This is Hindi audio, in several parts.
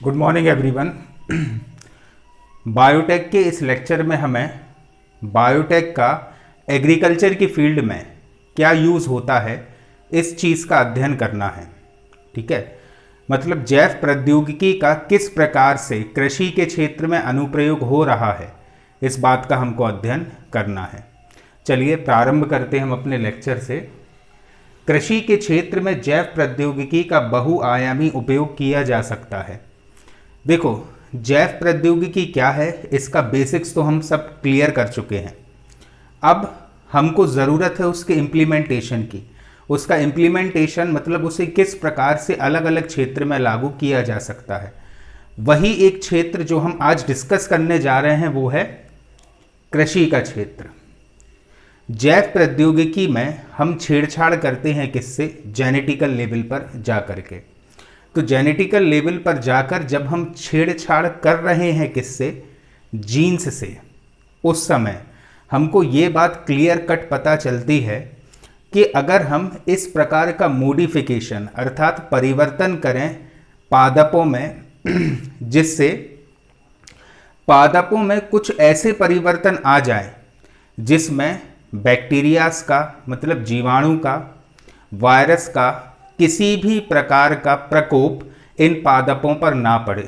Good morning everyone. बायोटेक के इस लेक्चर में हमें बायोटेक का एग्रीकल्चर की फील्ड में क्या यूज़ होता है इस चीज़ का अध्ययन करना है। ठीक है, मतलब जैव प्रौद्योगिकी का किस प्रकार से कृषि के क्षेत्र में अनुप्रयोग हो रहा है, इस बात का हमको अध्ययन करना है। चलिए प्रारंभ करते हैं हम अपने लेक्चर से। कृषि के क्षेत्र में जैव प्रौद्योगिकी का बहुआयामी उपयोग किया जा सकता है। देखो, जैव प्रौद्योगिकी क्या है, इसका बेसिक्स तो हम सब क्लियर कर चुके हैं। अब हमको ज़रूरत है उसके इम्प्लीमेंटेशन की। उसका इम्प्लीमेंटेशन मतलब उसे किस प्रकार से अलग अलग क्षेत्र में लागू किया जा सकता है। वही एक क्षेत्र जो हम आज डिस्कस करने जा रहे हैं वो है कृषि का क्षेत्र। जैव प्रौद्योगिकी में हम छेड़छाड़ करते हैं किससे? जेनेटिकल लेवल पर जा करके। तो जेनेटिकल लेवल पर जाकर जब हम छेड़छाड़ कर रहे हैं किससे? जीन्स से, उस समय हमको ये बात क्लियर कट पता चलती है कि अगर हम इस प्रकार का मॉडिफिकेशन अर्थात परिवर्तन करें पादपों में जिससे पादपों में कुछ ऐसे परिवर्तन आ जाए जिसमें बैक्टीरियाज का मतलब जीवाणु का, वायरस का किसी भी प्रकार का प्रकोप इन पादपों पर ना पड़े,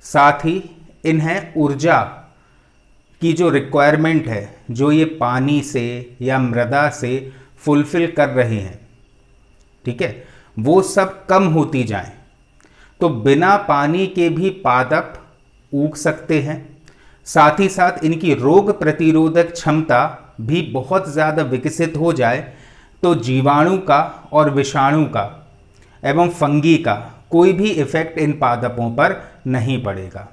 साथ ही इन्हें ऊर्जा की जो रिक्वायरमेंट है, जो ये पानी से या मृदा से फुलफिल कर रहे हैं, ठीक है, वो सब कम होती जाए, तो बिना पानी के भी पादप उग सकते हैं। साथ ही साथ इनकी रोग प्रतिरोधक क्षमता भी बहुत ज़्यादा विकसित हो जाए तो जीवाणु का और विषाणु का एवं फंगी का कोई भी इफेक्ट इन पादपों पर नहीं पड़ेगा।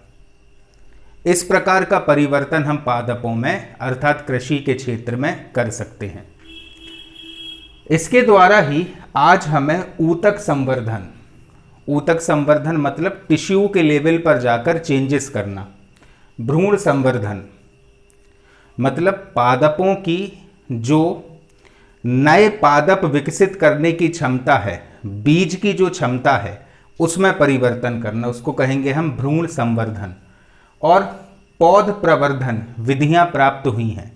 इस प्रकार का परिवर्तन हम पादपों में अर्थात कृषि के क्षेत्र में कर सकते हैं। इसके द्वारा ही आज हमें ऊतक संवर्धन मतलब टिश्यू के लेवल पर जाकर चेंजेस करना, भ्रूण संवर्धन मतलब पादपों की जो नए पादप विकसित करने की क्षमता है, बीज की जो क्षमता है उसमें परिवर्तन करना, उसको कहेंगे हम भ्रूण संवर्धन। और पौध प्रवर्धन विधियां प्राप्त हुई हैं,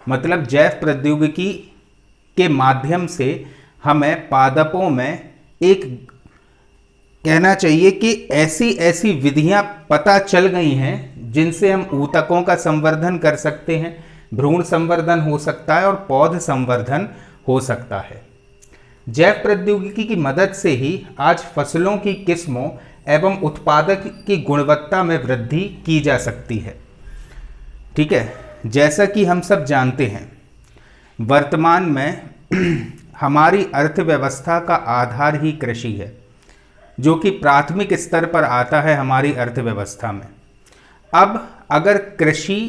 मतलब जैव प्रौद्योगिकी के माध्यम से हमें पादपों में एक कहना चाहिए कि ऐसी विधियां पता चल गई हैं जिनसे हम ऊतकों का संवर्धन कर सकते हैं, भ्रूण संवर्धन हो सकता है और पौध संवर्धन हो सकता है। जैव प्रौद्योगिकी की मदद से ही आज फसलों की किस्मों एवं उत्पादक की गुणवत्ता में वृद्धि की जा सकती है। ठीक है, जैसा कि हम सब जानते हैं वर्तमान में हमारी अर्थव्यवस्था का आधार ही कृषि है, जो कि प्राथमिक स्तर पर आता है हमारी अर्थव्यवस्था में। अब अगर कृषि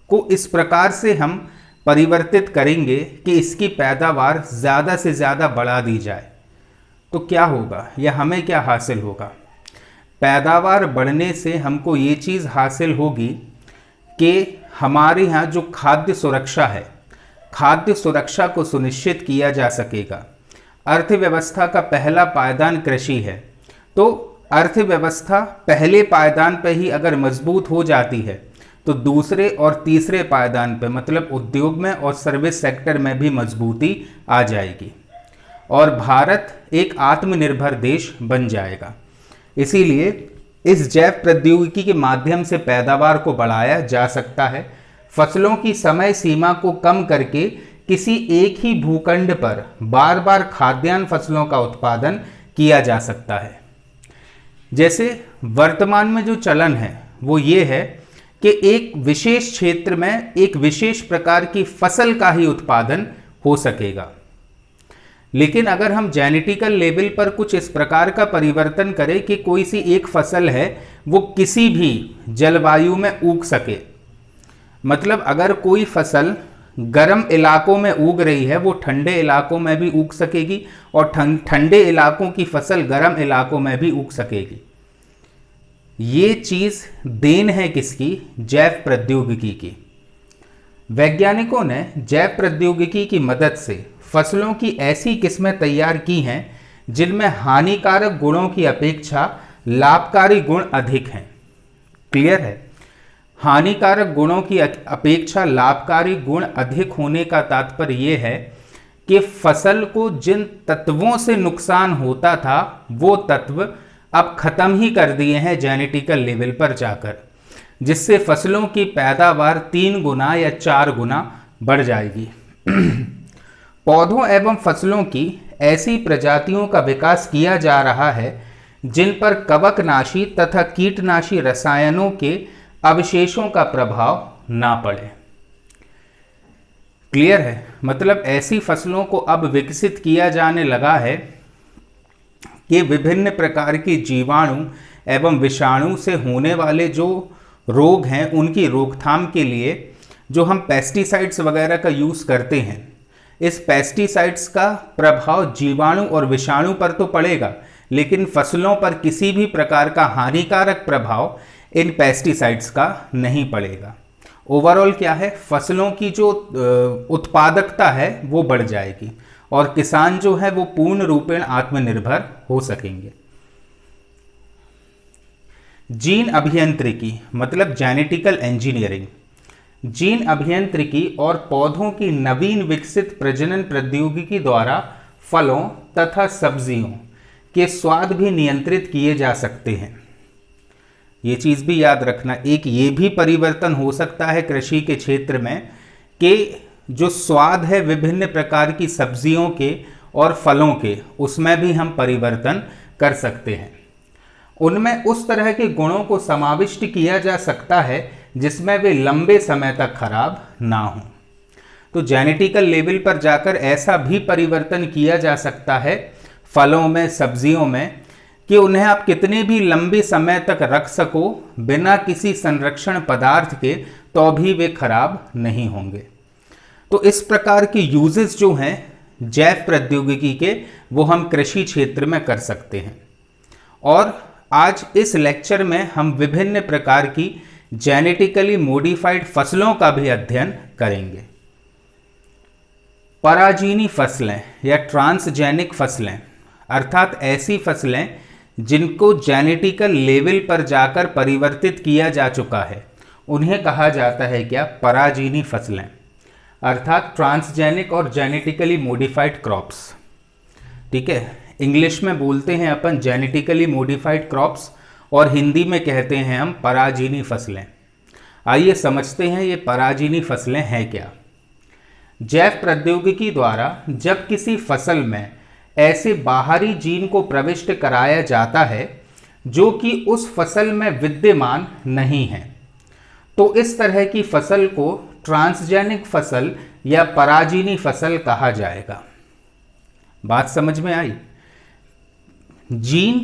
को इस प्रकार से हम परिवर्तित करेंगे कि इसकी पैदावार ज़्यादा से ज़्यादा बढ़ा दी जाए तो क्या होगा या हमें क्या हासिल होगा? पैदावार बढ़ने से हमको ये चीज़ हासिल होगी कि हमारे यहाँ जो खाद्य सुरक्षा है, खाद्य सुरक्षा को सुनिश्चित किया जा सकेगा। अर्थव्यवस्था का पहला पायदान कृषि है, तो अर्थव्यवस्था पहले पायदान पर ही अगर मजबूत हो जाती है तो दूसरे और तीसरे पायदान पर मतलब उद्योग में और सर्विस सेक्टर में भी मजबूती आ जाएगी और भारत एक आत्मनिर्भर देश बन जाएगा। इसीलिए इस जैव प्रौद्योगिकी के माध्यम से पैदावार को बढ़ाया जा सकता है। फसलों की समय सीमा को कम करके किसी एक ही भूखंड पर बार बार खाद्यान्न फसलों का उत्पादन किया जा सकता है। जैसे वर्तमान में जो चलन है वो ये है कि एक विशेष क्षेत्र में एक विशेष प्रकार की फसल का ही उत्पादन हो सकेगा, लेकिन अगर हम जेनेटिकल लेवल पर कुछ इस प्रकार का परिवर्तन करें कि कोई सी एक फसल है वो किसी भी जलवायु में उग सके, मतलब अगर कोई फसल गर्म इलाकों में उग रही है वो ठंडे इलाकों में भी उग सकेगी और ठंडे इलाकों की फसल गर्म इलाकों में भी उग सकेगी। ये चीज़ देन है किसकी? जैव प्रौद्योगिकी की। वैज्ञानिकों ने जैव प्रौद्योगिकी की मदद से फसलों की ऐसी किस्में तैयार की हैं जिनमें हानिकारक गुणों की अपेक्षा लाभकारी गुण अधिक हैं। क्लियर है? हानिकारक गुणों की अपेक्षा लाभकारी गुण अधिक होने का तात्पर्य यह है कि फसल को जिन तत्वों से नुकसान होता था वो तत्व अब खत्म ही कर दिए हैं जेनेटिकल लेवल पर जाकर, जिससे फसलों की पैदावार 3 गुना या 4 गुना बढ़ जाएगी। पौधों एवं फसलों की ऐसी प्रजातियों का विकास किया जा रहा है जिन पर कवकनाशी तथा कीटनाशी रसायनों के अवशेषों का प्रभाव ना पड़े। क्लियर है? मतलब ऐसी फसलों को अब विकसित किया जाने लगा है कि विभिन्न प्रकार की जीवाणु एवं विषाणु से होने वाले जो रोग हैं उनकी रोकथाम के लिए जो हम पेस्टिसाइड्स वगैरह का यूज़ करते हैं, इस पेस्टिसाइड्स का प्रभाव जीवाणु और विषाणु पर तो पड़ेगा, लेकिन फसलों पर किसी भी प्रकार का हानिकारक प्रभाव इन पेस्टिसाइड्स का नहीं पड़ेगा। ओवरऑल क्या है, फसलों की जो उत्पादकता है वो बढ़ जाएगी और किसान जो है वो पूर्ण रूपेण आत्मनिर्भर हो सकेंगे। जीन अभियांत्रिकी मतलब जेनेटिकल इंजीनियरिंग, जीन अभियांत्रिकी और पौधों की नवीन विकसित प्रजनन प्रौद्योगिकी द्वारा फलों तथा सब्जियों के स्वाद भी नियंत्रित किए जा सकते हैं। ये चीज़ भी याद रखना, एक ये भी परिवर्तन हो सकता है कृषि के क्षेत्र में कि जो स्वाद है विभिन्न प्रकार की सब्जियों के और फलों के, उसमें भी हम परिवर्तन कर सकते हैं। उनमें उस तरह के गुणों को समाविष्ट किया जा सकता है जिसमें वे लंबे समय तक खराब ना हों। तो जेनेटिकल लेवल पर जाकर ऐसा भी परिवर्तन किया जा सकता है फलों में, सब्जियों में, कि उन्हें आप कितने भी लंबे समय तक रख सको बिना किसी संरक्षण पदार्थ के, तो भी वे खराब नहीं होंगे। तो इस प्रकार के यूजेस जो हैं जैव प्रौद्योगिकी के, वो हम कृषि क्षेत्र में कर सकते हैं। और आज इस लेक्चर में हम विभिन्न प्रकार की जेनेटिकली मॉडिफाइड फसलों का भी अध्ययन करेंगे। पराजीनी फसलें या ट्रांसजेनिक फसलें, अर्थात ऐसी फसलें जिनको जेनेटिकल लेवल पर जाकर परिवर्तित किया जा चुका है, उन्हें कहा जाता है क्या? पराजीनी फसलें, अर्थात ट्रांसजेनिक और जेनेटिकली मॉडिफाइड क्रॉप्स। ठीक है, इंग्लिश में बोलते हैं अपन जेनेटिकली मॉडिफाइड क्रॉप्स और हिंदी में कहते हैं हम पराजीनी फसलें। आइए समझते हैं ये पराजीनी फसलें हैं क्या। जैव प्रौद्योगिकी द्वारा जब किसी फसल में ऐसे बाहरी जीन को प्रविष्ट कराया जाता है जो कि उस फसल में विद्यमान नहीं है, तो इस तरह की फसल को ट्रांसजेनिक फसल या पराजीनी फसल कहा जाएगा। बात समझ में आई? जीन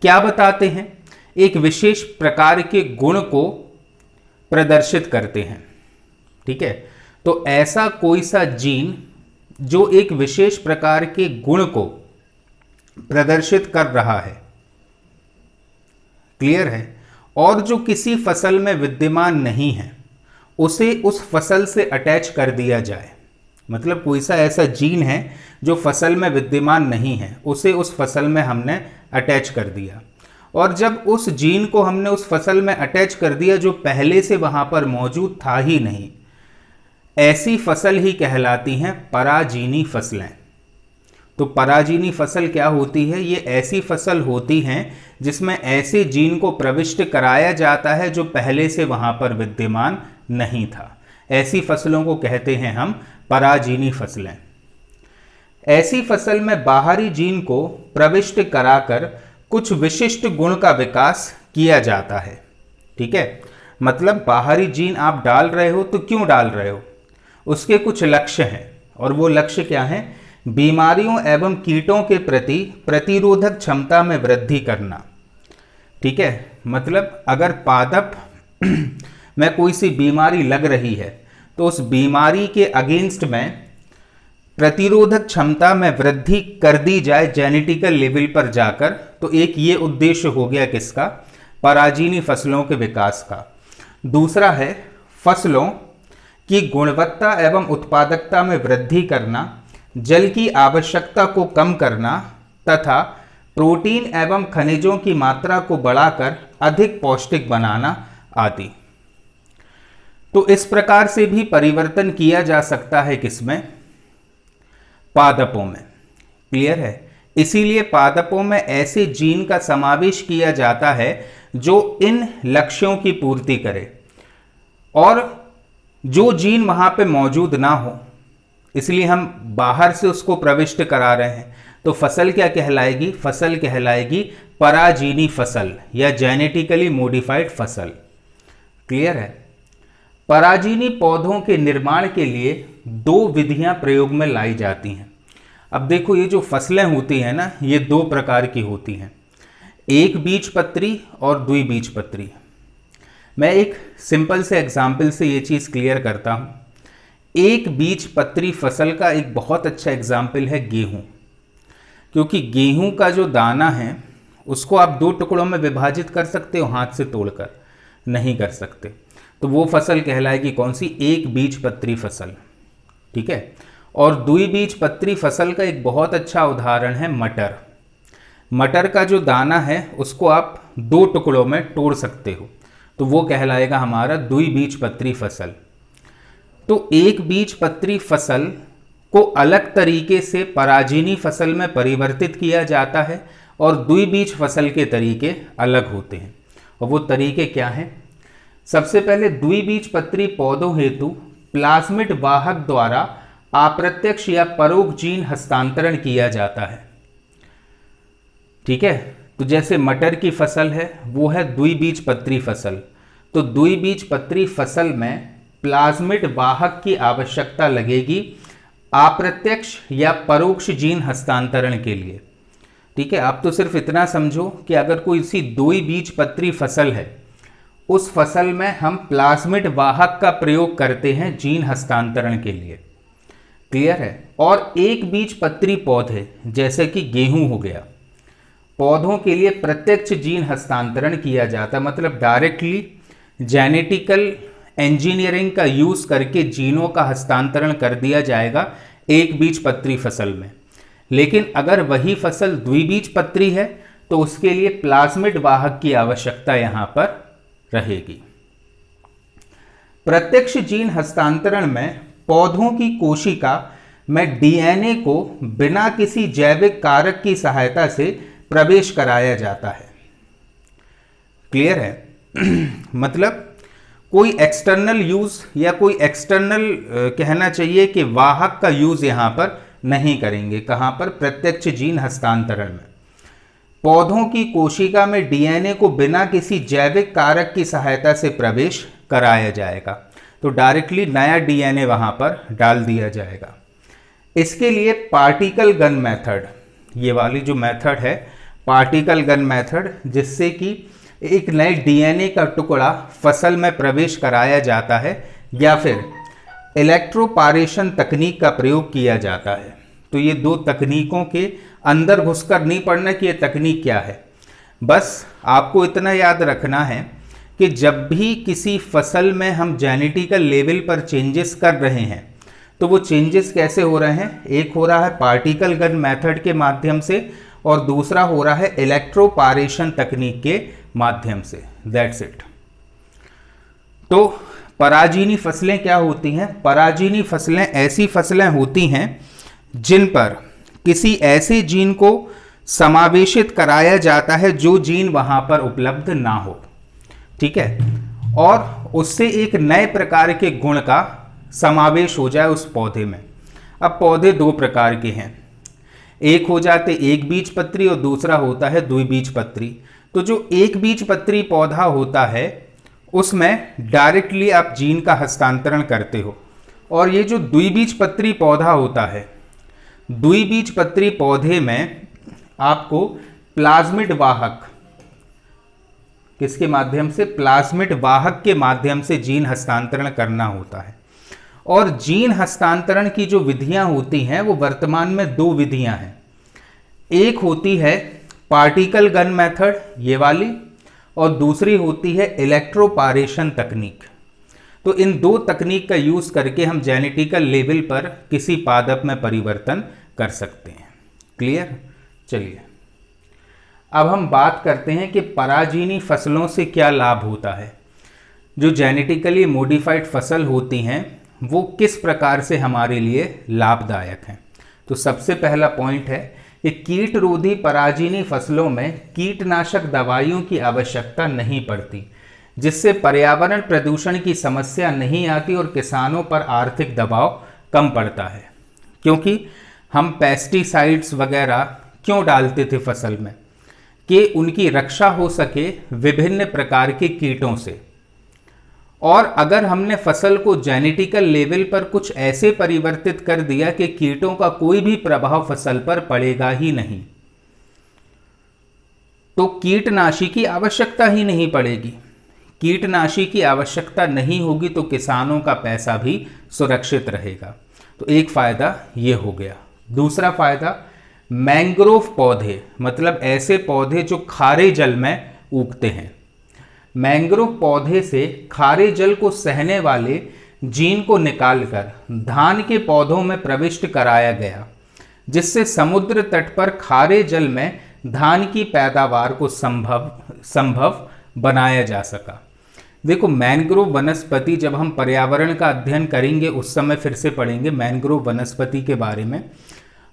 क्या बताते हैं? एक विशेष प्रकार के गुण को प्रदर्शित करते हैं। ठीक है, तो ऐसा कोई सा जीन जो एक विशेष प्रकार के गुण को प्रदर्शित कर रहा है, क्लियर है, और जो किसी फसल में विद्यमान नहीं है, उसे उस फसल से अटैच कर दिया जाए। मतलब कोई सा ऐसा जीन है जो फसल में विद्यमान नहीं है, उसे उस फसल में हमने अटैच कर दिया, और जब उस जीन को हमने उस फसल में अटैच कर दिया जो पहले से वहां पर मौजूद था ही नहीं, ऐसी फसल ही कहलाती हैं पराजीनी फसलें। तो पराजीनी फसल क्या होती है? ये ऐसी फसल होती हैं जिसमें ऐसे जीन को प्रविष्ट कराया जाता है जो पहले से वहां पर विद्यमान नहीं था। ऐसी फसलों को कहते हैं हम पराजीनी फसलें। ऐसी फसल में बाहरी जीन को प्रविष्ट कराकर कुछ विशिष्ट गुण का विकास किया जाता है। ठीक है, मतलब बाहरी जीन आप डाल रहे हो तो क्यों डाल रहे हो? उसके कुछ लक्ष्य हैं, और वो लक्ष्य क्या हैं? बीमारियों एवं कीटों के प्रति प्रतिरोधक क्षमता में वृद्धि करना। ठीक है, मतलब अगर पादप में कोई सी बीमारी लग रही है तो उस बीमारी के अगेंस्ट में प्रतिरोधक क्षमता में वृद्धि कर दी जाए जेनेटिकल लेवल पर जाकर। तो एक ये उद्देश्य हो गया किसका? पराजीनी फसलों के विकास का। दूसरा है फसलों की गुणवत्ता एवं उत्पादकता में वृद्धि करना, जल की आवश्यकता को कम करना तथा प्रोटीन एवं खनिजों की मात्रा को बढ़ाकर अधिक पौष्टिक बनाना आदि। तो इस प्रकार से भी परिवर्तन किया जा सकता है किसमें? पादपों में। क्लियर है? इसीलिए पादपों में ऐसे जीन का समावेश किया जाता है जो इन लक्ष्यों की पूर्ति करे, और जो जीन वहां पे मौजूद ना हो, इसलिए हम बाहर से उसको प्रविष्ट करा रहे हैं। तो फसल क्या कहलाएगी? फसल कहलाएगी पराजीनी फसल या जेनेटिकली मॉडिफाइड फसल। क्लियर है? पराजीनी पौधों के निर्माण के लिए दो विधियां प्रयोग में लाई जाती हैं। अब देखो, ये जो फसलें होती हैं ना, ये दो प्रकार की होती हैं, एक बीजपत्री और द्विबीजपत्री। मैं एक सिंपल से एग्जाम्पल से ये चीज़ क्लियर करता हूँ। एक बीजपत्री फसल का एक बहुत अच्छा एग्जाम्पल है गेहूँ, क्योंकि गेहूँ का जो दाना है उसको आप दो टुकड़ों में विभाजित कर सकते हो, हाथ से तोड़कर नहीं कर सकते। तो वो फसल कहलाएगी कौन सी? एक बीजपत्री फसल। ठीक है? और द्विबीजपत्री फसल का एक बहुत अच्छा उदाहरण है मटर। मटर का जो दाना है उसको आप दो टुकड़ों में तोड़ सकते हो, तो वो कहलाएगा हमारा द्विबीजपत्री फसल। तो एक बीजपत्री फसल को अलग तरीके से पराजीनी फसल में परिवर्तित किया जाता है और द्विबीज फसल के तरीके अलग होते हैं। और वो तरीके क्या हैं? सबसे पहले द्विबीजपत्री पौधों हेतु प्लाज्मिड वाहक द्वारा अप्रत्यक्ष या परोक्ष जीन हस्तांतरण किया जाता है। ठीक है? तो जैसे मटर की फसल है, वो है द्विबीजपत्री फसल। तो द्विबीजपत्री फसल में प्लाज्मिड वाहक की आवश्यकता लगेगी अप्रत्यक्ष या परोक्ष जीन हस्तांतरण के लिए। ठीक है? आप तो सिर्फ इतना समझो कि अगर कोई सी द्विबीजपत्री फसल है, उस फसल में हम प्लाज्मिड वाहक का प्रयोग करते हैं जीन हस्तांतरण के लिए। क्लियर है? और एक बीजपत्री पौधे जैसे कि गेहूं हो गया, पौधों के लिए प्रत्यक्ष जीन हस्तांतरण किया जाता है, मतलब डायरेक्टली जेनेटिकल इंजीनियरिंग का यूज करके जीनों का हस्तांतरण कर दिया जाएगा एक बीजपत्री फसल में। लेकिन अगर वही फसल द्विबीजपत्री है तो उसके लिए प्लाज्मिड वाहक की आवश्यकता यहां पर रहेगी। प्रत्यक्ष जीन हस्तांतरण में पौधों की कोशिका में डीएनए को बिना किसी जैविक कारक की सहायता से प्रवेश कराया जाता है। क्लियर है? मतलब कोई एक्सटर्नल यूज या कोई एक्सटर्नल कहना चाहिए कि वाहक का यूज यहां पर नहीं करेंगे। कहां पर? प्रत्यक्ष जीन हस्तांतरण में पौधों की कोशिका में डीएनए को बिना किसी जैविक कारक की सहायता से प्रवेश कराया जाएगा। तो डायरेक्टली नया डीएनए वहां पर डाल दिया जाएगा। इसके लिए पार्टिकल गन मेथड, ये वाली जो मेथड है पार्टिकल गन मेथड, जिससे कि एक नए डीएनए का टुकड़ा फसल में प्रवेश कराया जाता है, या फिर इलेक्ट्रोपारेशन तकनीक का प्रयोग किया जाता है। तो ये दो तकनीकों के अंदर घुसकर नहीं पड़ना कि ये तकनीक क्या है, बस आपको इतना याद रखना है कि जब भी किसी फसल में हम जेनेटिकल लेवल पर चेंजेस कर रहे हैं तो वो चेंजेस कैसे हो रहे हैं? एक हो रहा है पार्टिकल गन मेथड के माध्यम से और दूसरा हो रहा है इलेक्ट्रोपारेशन तकनीक के माध्यम से। That's it. तो पराजीनी फसलें क्या होती हैं? पराजीनी फसलें ऐसी फसलें होती हैं जिन पर किसी ऐसे जीन को समावेशित कराया जाता है जो जीन वहां पर उपलब्ध ना हो। ठीक है? और उससे एक नए प्रकार के गुण का समावेश हो जाए उस पौधे में। अब पौधे दो प्रकार के हैं, एक हो जाते एक बीजपत्री और दूसरा होता है द्विबीजपत्री। तो जो एक बीजपत्री पौधा होता है उसमें डायरेक्टली आप जीन का हस्तांतरण करते हो, और ये जो द्विबीजपत्री पौधा होता है, द्विबीजपत्री पौधे में आपको प्लाज्मिड वाहक, किसके माध्यम से? प्लाज्मिड वाहक के माध्यम से जीन हस्तांतरण करना होता है। और जीन हस्तांतरण की जो विधियां होती हैं वो वर्तमान में दो विधियां हैं। एक होती है पार्टिकल गन मेथड, ये वाली, और दूसरी होती है इलेक्ट्रोपारेशन तकनीक। तो इन दो तकनीक का यूज करके हम जेनेटिकल लेवल पर किसी पादप में परिवर्तन कर सकते हैं। क्लियर? चलिए अब हम बात करते हैं कि पराजीनी फसलों से क्या लाभ होता है। जो जेनेटिकली मॉडिफाइड फसल होती हैं वो किस प्रकार से हमारे लिए लाभदायक हैं। तो सबसे पहला पॉइंट है कि कीट रोधी पराजीनी फसलों में कीटनाशक दवाइयों की आवश्यकता नहीं पड़ती, जिससे पर्यावरण प्रदूषण की समस्या नहीं आती और किसानों पर आर्थिक दबाव कम पड़ता है। क्योंकि हम पेस्टिसाइड्स वगैरह क्यों डालते थे फसल में, कि उनकी रक्षा हो सके विभिन्न प्रकार के कीटों से। और अगर हमने फसल को जेनेटिकल लेवल पर कुछ ऐसे परिवर्तित कर दिया कि कीटों का कोई भी प्रभाव फसल पर पड़ेगा ही नहीं, तो कीटनाशी की आवश्यकता ही नहीं पड़ेगी। कीटनाशी की आवश्यकता नहीं होगी तो किसानों का पैसा भी सुरक्षित रहेगा। तो एक फायदा ये हो गया। दूसरा फायदा, मैंग्रोव पौधे, मतलब ऐसे पौधे जो खारे जल में उगते हैं। मैंग्रोव पौधे से खारे जल को सहने वाले जीन को निकालकर धान के पौधों में प्रविष्ट कराया गया, जिससे समुद्र तट पर खारे जल में धान की पैदावार को संभव बनाया जा सका। देखो, मैंग्रोव वनस्पति, जब हम पर्यावरण का अध्ययन करेंगे उस समय फिर से पढ़ेंगे मैंग्रोव वनस्पति के बारे में।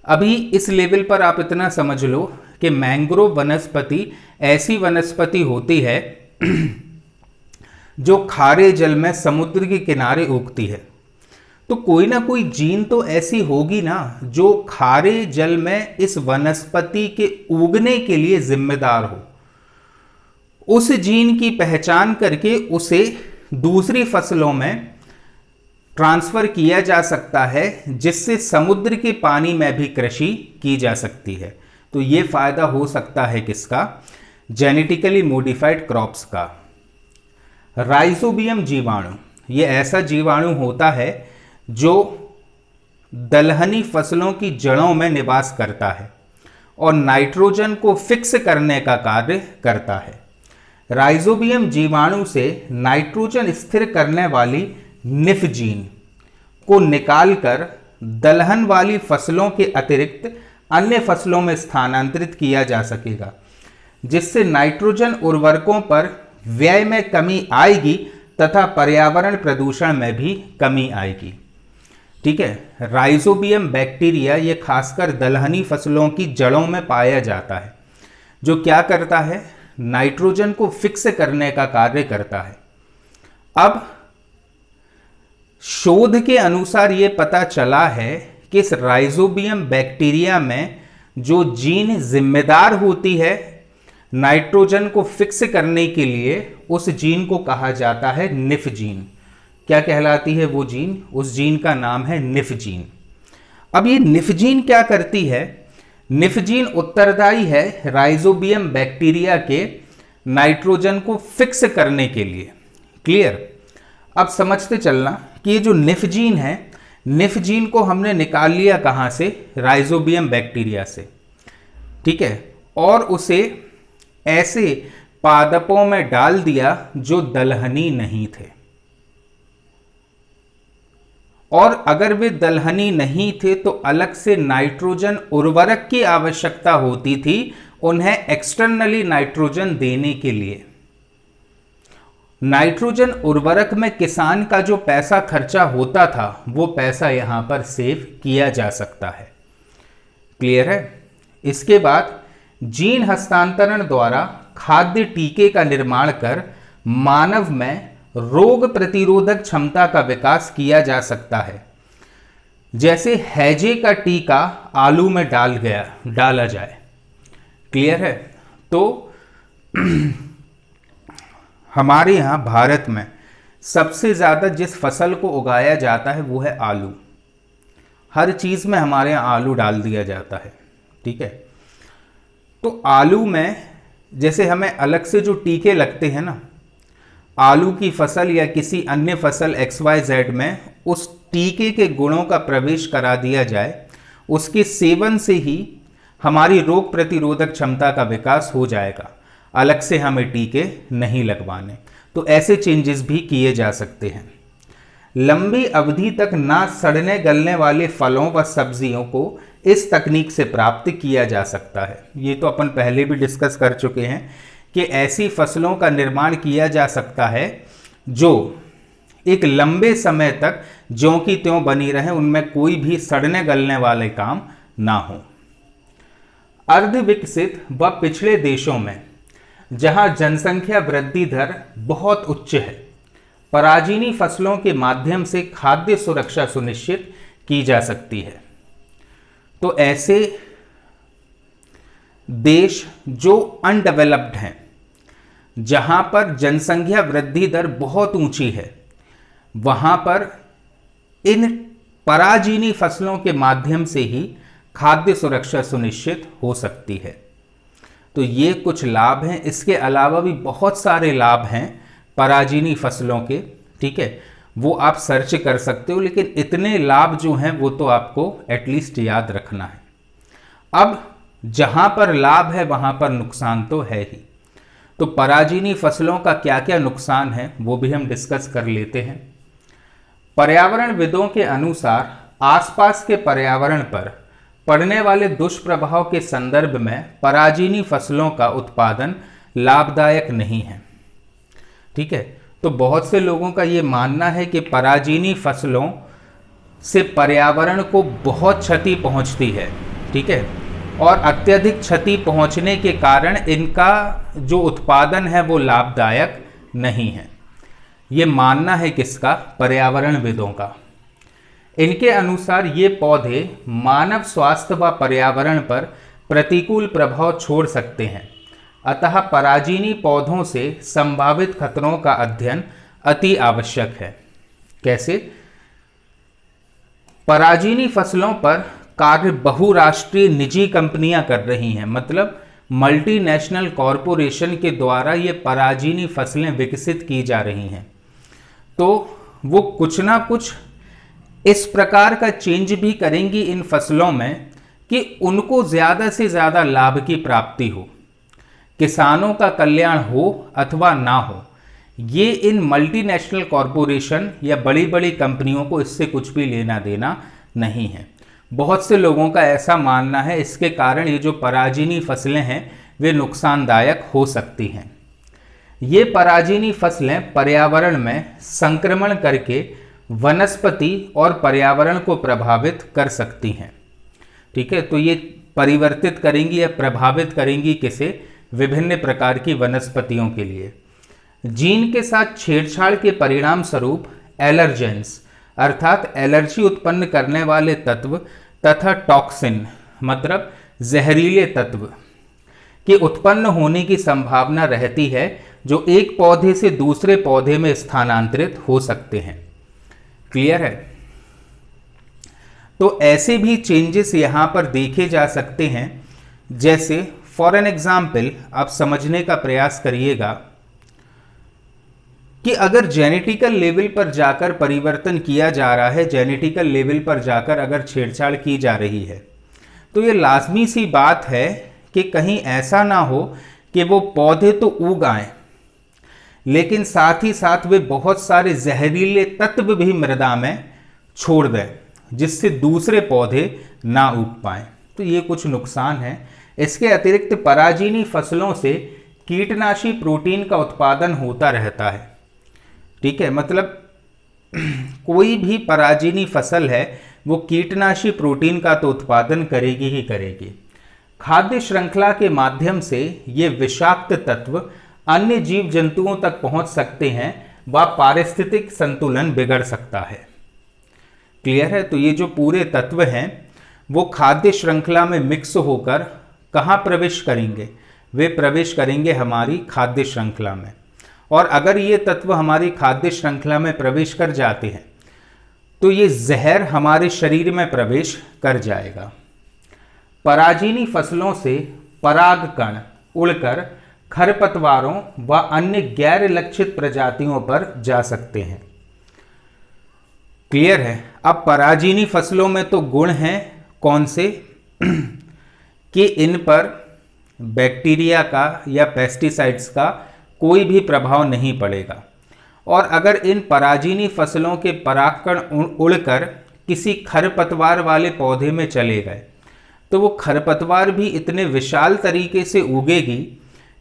अभी इस लेवल पर आप इतना समझ लो कि मैंग्रोव वनस्पति ऐसी वनस्पति होती है जो खारे जल में समुद्र के किनारे उगती है। तो कोई ना कोई जीन तो ऐसी होगी ना जो खारे जल में इस वनस्पति के उगने के लिए जिम्मेदार हो। उस जीन की पहचान करके उसे दूसरी फसलों में ट्रांसफर किया जा सकता है, जिससे समुद्र के पानी में भी कृषि की जा सकती है। तो ये फायदा हो सकता है किसका? जेनेटिकली मॉडिफाइड क्रॉप्स का। राइजोबियम जीवाणु, ये ऐसा जीवाणु होता है जो दलहनी फसलों की जड़ों में निवास करता है और नाइट्रोजन को फिक्स करने का कार्य करता है। राइजोबियम जीवाणु से नाइट्रोजन स्थिर करने वाली निफ जीन को निकालकर दलहन वाली फसलों के अतिरिक्त अन्य फसलों में स्थानांतरित किया जा सकेगा, जिससे नाइट्रोजन उर्वरकों पर व्यय में कमी आएगी तथा पर्यावरण प्रदूषण में भी कमी आएगी। ठीक है, राइजोबियम बैक्टीरिया ये खासकर दलहनी फसलों की जड़ों में पाया जाता है, जो क्या करता है? नाइट्रोजन को फिक्स करने का कार्य करता है। अब शोध के अनुसार ये पता चला है कि इस राइजोबियम बैक्टीरिया में जो जीन जिम्मेदार होती है नाइट्रोजन को फिक्स करने के लिए, उस जीन को कहा जाता है निफ जीन। क्या कहलाती है वो जीन? उस जीन का नाम है निफ जीन। अब ये निफ जीन क्या करती है? निफ जीन उत्तरदायी है राइजोबियम बैक्टीरिया के नाइट्रोजन को फिक्स करने के लिए। क्लियर? अब समझते चलना कि ये जो निफ जीन है, निफ जीन को हमने निकाल लिया कहाँ से? राइजोबियम बैक्टीरिया से। ठीक है, और उसे ऐसे पादपों में डाल दिया जो दलहनी नहीं थे। और अगर वे दलहनी नहीं थे तो अलग से नाइट्रोजन उर्वरक की आवश्यकता होती थी उन्हें एक्सटर्नली नाइट्रोजन देने के लिए। नाइट्रोजन उर्वरक में किसान का जो पैसा खर्चा होता था वो पैसा यहां पर सेव किया जा सकता है। क्लियर है? इसके बाद जीन हस्तांतरण द्वारा खाद्य टीके का निर्माण कर मानव में रोग प्रतिरोधक क्षमता का विकास किया जा सकता है। जैसे हैजे का टीका आलू में डाला जाए। क्लियर है? तो हमारे यहाँ भारत में सबसे ज़्यादा जिस फसल को उगाया जाता है वो है आलू। हर चीज़ में हमारे यहाँ आलू डाल दिया जाता है। ठीक है, तो आलू में जैसे हमें अलग से जो टीके लगते हैं ना, आलू की फसल या किसी अन्य फसल XYZ में उस टीके के गुणों का प्रवेश करा दिया जाए, उसके सेवन से ही हमारी रोग प्रतिरोधक क्षमता का विकास हो जाएगा। अलग से हमें टीके नहीं लगवाने। तो ऐसे चेंजेस भी किए जा सकते हैं। लंबी अवधि तक ना सड़ने गलने वाले फलों व सब्जियों को इस तकनीक से प्राप्त किया जा सकता है। ये तो अपन पहले भी डिस्कस कर चुके हैं कि ऐसी फसलों का निर्माण किया जा सकता है जो एक लंबे समय तक ज्यों की त्यों बनी रहे, उनमें कोई भी सड़ने गलने वाले काम ना हो। अर्ध विकसित व पिछड़े देशों में जहां जनसंख्या वृद्धि दर बहुत उच्च है, पराजीनी फसलों के माध्यम से खाद्य सुरक्षा सुनिश्चित की जा सकती है। तो ऐसे देश जो अनडेवलप्ड हैं, जहां पर जनसंख्या वृद्धि दर बहुत ऊंची है, वहां पर इन पराजीनी फसलों के माध्यम से ही खाद्य सुरक्षा सुनिश्चित हो सकती है। तो ये कुछ लाभ हैं। इसके अलावा भी बहुत सारे लाभ हैं पराजीनी फसलों के, ठीक है, वो आप सर्च कर सकते हो, लेकिन इतने लाभ जो हैं वो तो आपको एटलीस्ट याद रखना है। अब जहां पर लाभ है वहां पर नुकसान तो है ही। तो पराजीनी फसलों का क्या क्या नुकसान है वो भी हम डिस्कस कर लेते हैं। पर्यावरणविदों के अनुसार आसपास के पर्यावरण पर पड़ने वाले दुष्प्रभाव के संदर्भ में पराजीनी फसलों का उत्पादन लाभदायक नहीं है, ठीक है। तो बहुत से लोगों का ये मानना है कि पराजीनी फसलों से पर्यावरण को बहुत क्षति पहुंचती है, ठीक है, और अत्यधिक क्षति पहुंचने के कारण इनका जो उत्पादन है वो लाभदायक नहीं है। ये मानना है किसका? पर्यावरणविदों का। इनके अनुसार ये पौधे मानव स्वास्थ्य व पर्यावरण पर प्रतिकूल प्रभाव छोड़ सकते हैं, अतः पराजीनी पौधों से संभावित खतरों का अध्ययन अति आवश्यक है। कैसे? पराजीनी फसलों पर कार्य बहुराष्ट्रीय निजी कंपनियां कर रही हैं, मतलब मल्टीनेशनल कॉरपोरेशन के द्वारा ये पराजीनी फसलें विकसित की जा रही हैं। तो वो कुछ ना कुछ इस प्रकार का चेंज भी करेंगी इन फसलों में कि उनको ज़्यादा से ज़्यादा लाभ की प्राप्ति हो, किसानों का कल्याण हो अथवा ना हो। ये इन मल्टीनेशनल कॉरपोरेशन या बड़ी बड़ी कंपनियों को इससे कुछ भी लेना देना नहीं है। बहुत से लोगों का ऐसा मानना है, इसके कारण ये जो पराजीनी फसलें हैं वे नुकसानदायक हो सकती हैं। ये पराजीनी फसलें पर्यावरण में संक्रमण करके वनस्पति और पर्यावरण को प्रभावित कर सकती हैं, ठीक है। तो ये परिवर्तित करेंगी या प्रभावित करेंगी किसे? विभिन्न प्रकार की वनस्पतियों के लिए। जीन के साथ छेड़छाड़ के परिणाम स्वरूप एलर्जेंस अर्थात एलर्जी उत्पन्न करने वाले तत्व तथा टॉक्सिन मतलब जहरीले तत्व के उत्पन्न होने की संभावना रहती है, जो एक पौधे से दूसरे पौधे में स्थानांतरित हो सकते हैं। क्लियर है? तो ऐसे भी चेंजेस यहां पर देखे जा सकते हैं, जैसे फॉर एन एग्जाम्पल आप समझने का प्रयास करिएगा कि अगर जेनेटिकल लेवल पर जाकर परिवर्तन किया जा रहा है, जेनेटिकल लेवल पर जाकर अगर छेड़छाड़ की जा रही है, तो ये लाजमी सी बात है कि कहीं ऐसा ना हो कि वो पौधे तो उग आएं, लेकिन साथ ही साथ वे बहुत सारे जहरीले तत्व भी मृदा में छोड़ दें, जिससे दूसरे पौधे ना उग पाएं। तो ये कुछ नुकसान है। इसके अतिरिक्त पराजीनी फसलों से कीटनाशी प्रोटीन का उत्पादन होता रहता है, ठीक है, मतलब कोई भी पराजीनी फसल है वो कीटनाशी प्रोटीन का तो उत्पादन करेगी ही करेगी। खाद्य श्रृंखला के माध्यम से ये विषाक्त तत्व अन्य जीव जंतुओं तक पहुंच सकते हैं व पारिस्थितिक संतुलन बिगड़ सकता है। क्लियर है? तो ये जो पूरे तत्व हैं वो खाद्य श्रृंखला में मिक्स होकर कहाँ प्रवेश करेंगे? वे प्रवेश करेंगे हमारी खाद्य श्रृंखला में, और अगर ये तत्व हमारी खाद्य श्रृंखला में प्रवेश कर जाते हैं तो ये जहर हमारे शरीर में प्रवेश कर जाएगा। पराजीनी फसलों से परागकण उड़कर खरपतवारों व अन्य गैर लक्षित प्रजातियों पर जा सकते हैं। क्लियर है? अब पराजीनी फसलों में तो गुण हैं कौन से कि इन पर बैक्टीरिया का या पेस्टिसाइड्स का कोई भी प्रभाव नहीं पड़ेगा, और अगर इन पराजीनी फसलों के परागकण उड़कर किसी खरपतवार वाले पौधे में चले गए तो वो खरपतवार भी इतने विशाल तरीके से उगेगी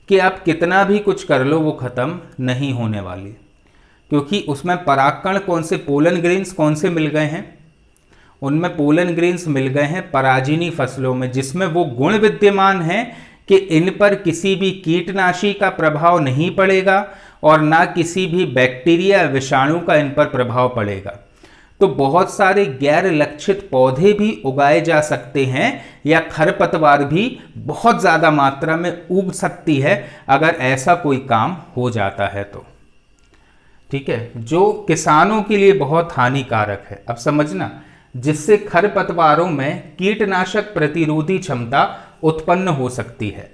कि आप कितना भी कुछ कर लो वो ख़त्म नहीं होने वाली, क्योंकि उसमें परागकण कौन से, पोलन ग्रेन्स कौन से मिल गए हैं, उनमें पोलन ग्रेन्स मिल गए हैं पराजिनी फसलों में, जिसमें वो गुण विद्यमान है कि इन पर किसी भी कीटनाशी का प्रभाव नहीं पड़ेगा और ना किसी भी बैक्टीरिया विषाणु का इन पर प्रभाव पड़ेगा। तो बहुत सारे गैर लक्षित पौधे भी उगाए जा सकते हैं या खरपतवार भी बहुत ज़्यादा मात्रा में उग सकती है अगर ऐसा कोई काम हो जाता है तो, ठीक है, जो किसानों के लिए बहुत हानिकारक है। अब समझना, जिससे खरपतवारों में कीटनाशक प्रतिरोधी क्षमता उत्पन्न हो सकती है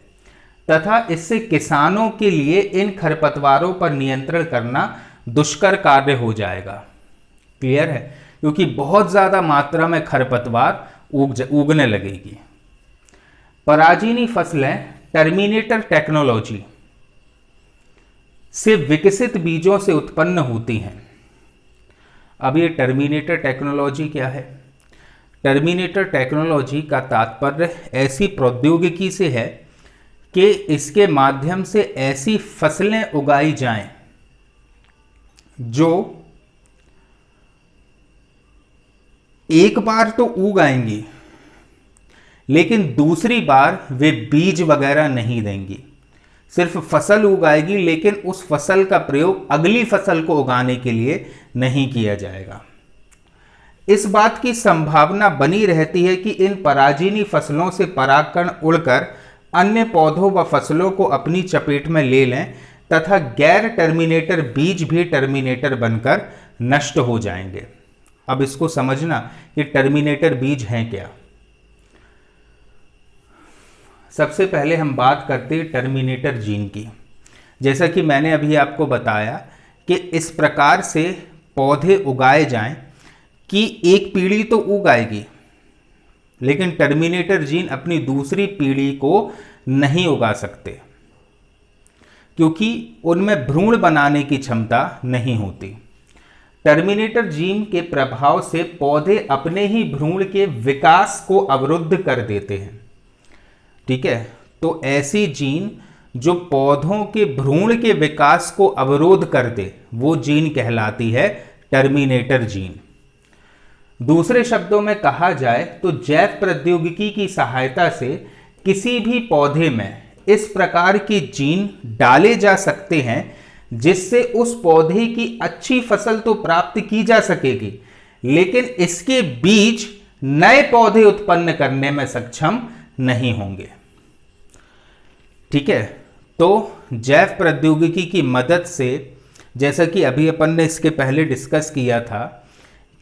तथा इससे किसानों के लिए इन खरपतवारों पर नियंत्रण करना दुष्कर कार्य हो जाएगा। क्लियर है, क्योंकि बहुत ज़्यादा मात्रा में खरपतवार उगने लगेगी। पराजिनी फसलें टर्मिनेटर टेक्नोलॉजी से विकसित बीजों से उत्पन्न होती हैं। अब ये टर्मिनेटर टेक्नोलॉजी क्या है? टर्मिनेटर टेक्नोलॉजी का तात्पर्य ऐसी प्रौद्योगिकी से है कि इसके माध्यम से ऐसी फसलें उगाई जाएं जो एक बार तो उग आएंगी लेकिन दूसरी बार वे बीज वगैरह नहीं देंगी। सिर्फ फसल उगाएगी लेकिन उस फसल का प्रयोग अगली फसल को उगाने के लिए नहीं किया जाएगा। इस बात की संभावना बनी रहती है कि इन पराजिनी फसलों से परागकण उड़कर अन्य पौधों व फसलों को अपनी चपेट में ले लें तथा गैर टर्मिनेटर बीज भी टर्मिनेटर बनकर नष्ट हो जाएंगे। अब इसको समझना कि टर्मिनेटर बीज हैं क्या। सबसे पहले हम बात करते हैं टर्मिनेटर जीन की। जैसा कि मैंने अभी आपको बताया कि इस प्रकार से पौधे उगाए जाएं कि एक पीढ़ी तो उग आएगी लेकिन टर्मिनेटर जीन अपनी दूसरी पीढ़ी को नहीं उगा सकते क्योंकि उनमें भ्रूण बनाने की क्षमता नहीं होती। टर्मिनेटर जीन के प्रभाव से पौधे अपने ही भ्रूण के विकास को अवरुद्ध कर देते हैं। ठीक है, तो ऐसी जीन जो पौधों के भ्रूण के विकास को अवरोध कर दे वो जीन कहलाती है टर्मिनेटर जीन। दूसरे शब्दों में कहा जाए तो जैव प्रौद्योगिकी की सहायता से किसी भी पौधे में इस प्रकार की जीन डाले जा सकते हैं जिससे उस पौधे की अच्छी फसल तो प्राप्त की जा सकेगी लेकिन इसके बीज नए पौधे उत्पन्न करने में सक्षम नहीं होंगे। ठीक है, तो जैव प्रौद्योगिकी की मदद से, जैसा कि अभी अपन ने इसके पहले डिस्कस किया था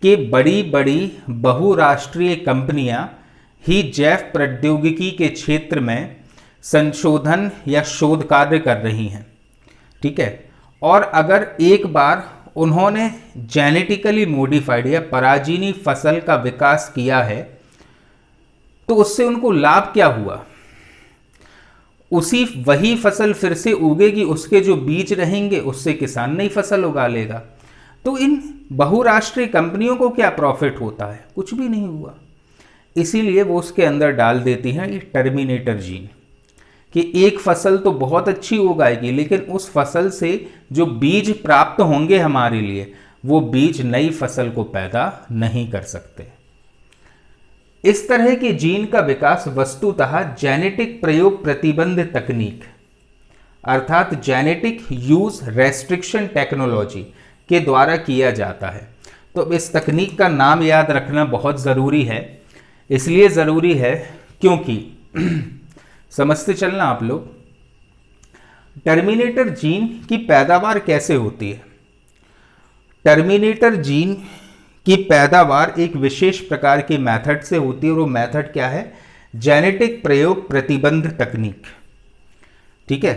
कि बड़ी बड़ी बहुराष्ट्रीय कंपनियां ही जैव प्रौद्योगिकी के क्षेत्र में संशोधन या शोध कार्य कर रही हैं। ठीक है, और अगर एक बार उन्होंने जेनेटिकली मॉडिफाइड या पराजिनी फसल का विकास किया है तो उससे उनको लाभ क्या हुआ? वही फसल फिर से उगेगी, उसके जो बीज रहेंगे उससे किसान नई फसल उगा लेगा। तो इन बहुराष्ट्रीय कंपनियों को क्या प्रॉफिट होता है? कुछ भी नहीं हुआ। इसीलिए वो उसके अंदर डाल देती हैं ये टर्मिनेटर जीन कि एक फसल तो बहुत अच्छी उगाएगी लेकिन उस फसल से जो बीज प्राप्त होंगे हमारे लिए वो बीज नई फसल को पैदा नहीं कर सकते। इस तरह के जीन का विकास वस्तुतः जेनेटिक प्रयोग प्रतिबंध तकनीक अर्थात जेनेटिक यूज रेस्ट्रिक्शन टेक्नोलॉजी के द्वारा किया जाता है। तो इस तकनीक का नाम याद रखना बहुत ज़रूरी है। इसलिए ज़रूरी है क्योंकि समझते चलना आप लोग, टर्मिनेटर जीन की पैदावार कैसे होती है। टर्मिनेटर जीन की पैदावार एक विशेष प्रकार के मेथड से होती है और वो मेथड क्या है? जेनेटिक प्रयोग प्रतिबंध तकनीक। ठीक है,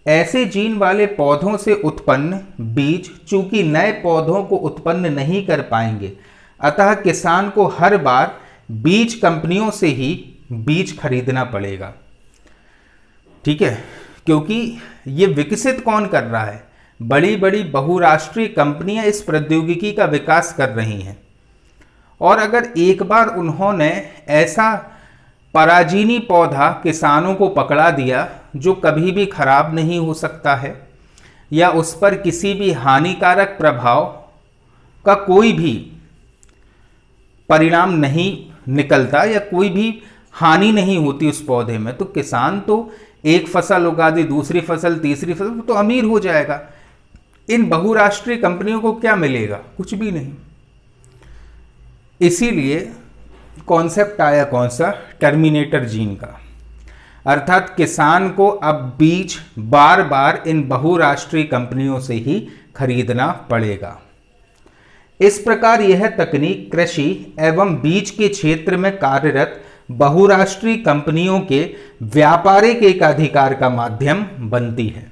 ऐसे जीन वाले पौधों से उत्पन्न बीज चूंकि नए पौधों को उत्पन्न नहीं कर पाएंगे, अतः किसान को हर बार बीज कंपनियों से ही बीज खरीदना पड़ेगा। ठीक है, क्योंकि ये विकसित कौन कर रहा है? बड़ी बड़ी बहुराष्ट्रीय कंपनियां इस प्रौद्योगिकी का विकास कर रही हैं और अगर एक बार उन्होंने ऐसा पराजीनी पौधा किसानों को पकड़ा दिया जो कभी भी खराब नहीं हो सकता है या उस पर किसी भी हानिकारक प्रभाव का कोई भी परिणाम नहीं निकलता या कोई भी हानि नहीं होती उस पौधे में, तो किसान तो एक फसल उगा दी, दूसरी फसल, तीसरी फसल, तो अमीर हो जाएगा। इन बहुराष्ट्रीय कंपनियों को क्या मिलेगा? कुछ भी नहीं। इसीलिए कॉन्सेप्ट आया कौन सा? टर्मिनेटर जीन का। अर्थात किसान को अब बीज बार बार इन बहुराष्ट्रीय कंपनियों से ही खरीदना पड़ेगा। इस प्रकार यह तकनीक कृषि एवं बीज के क्षेत्र में कार्यरत बहुराष्ट्रीय कंपनियों के व्यापारिक एकाधिकार का माध्यम बनती है।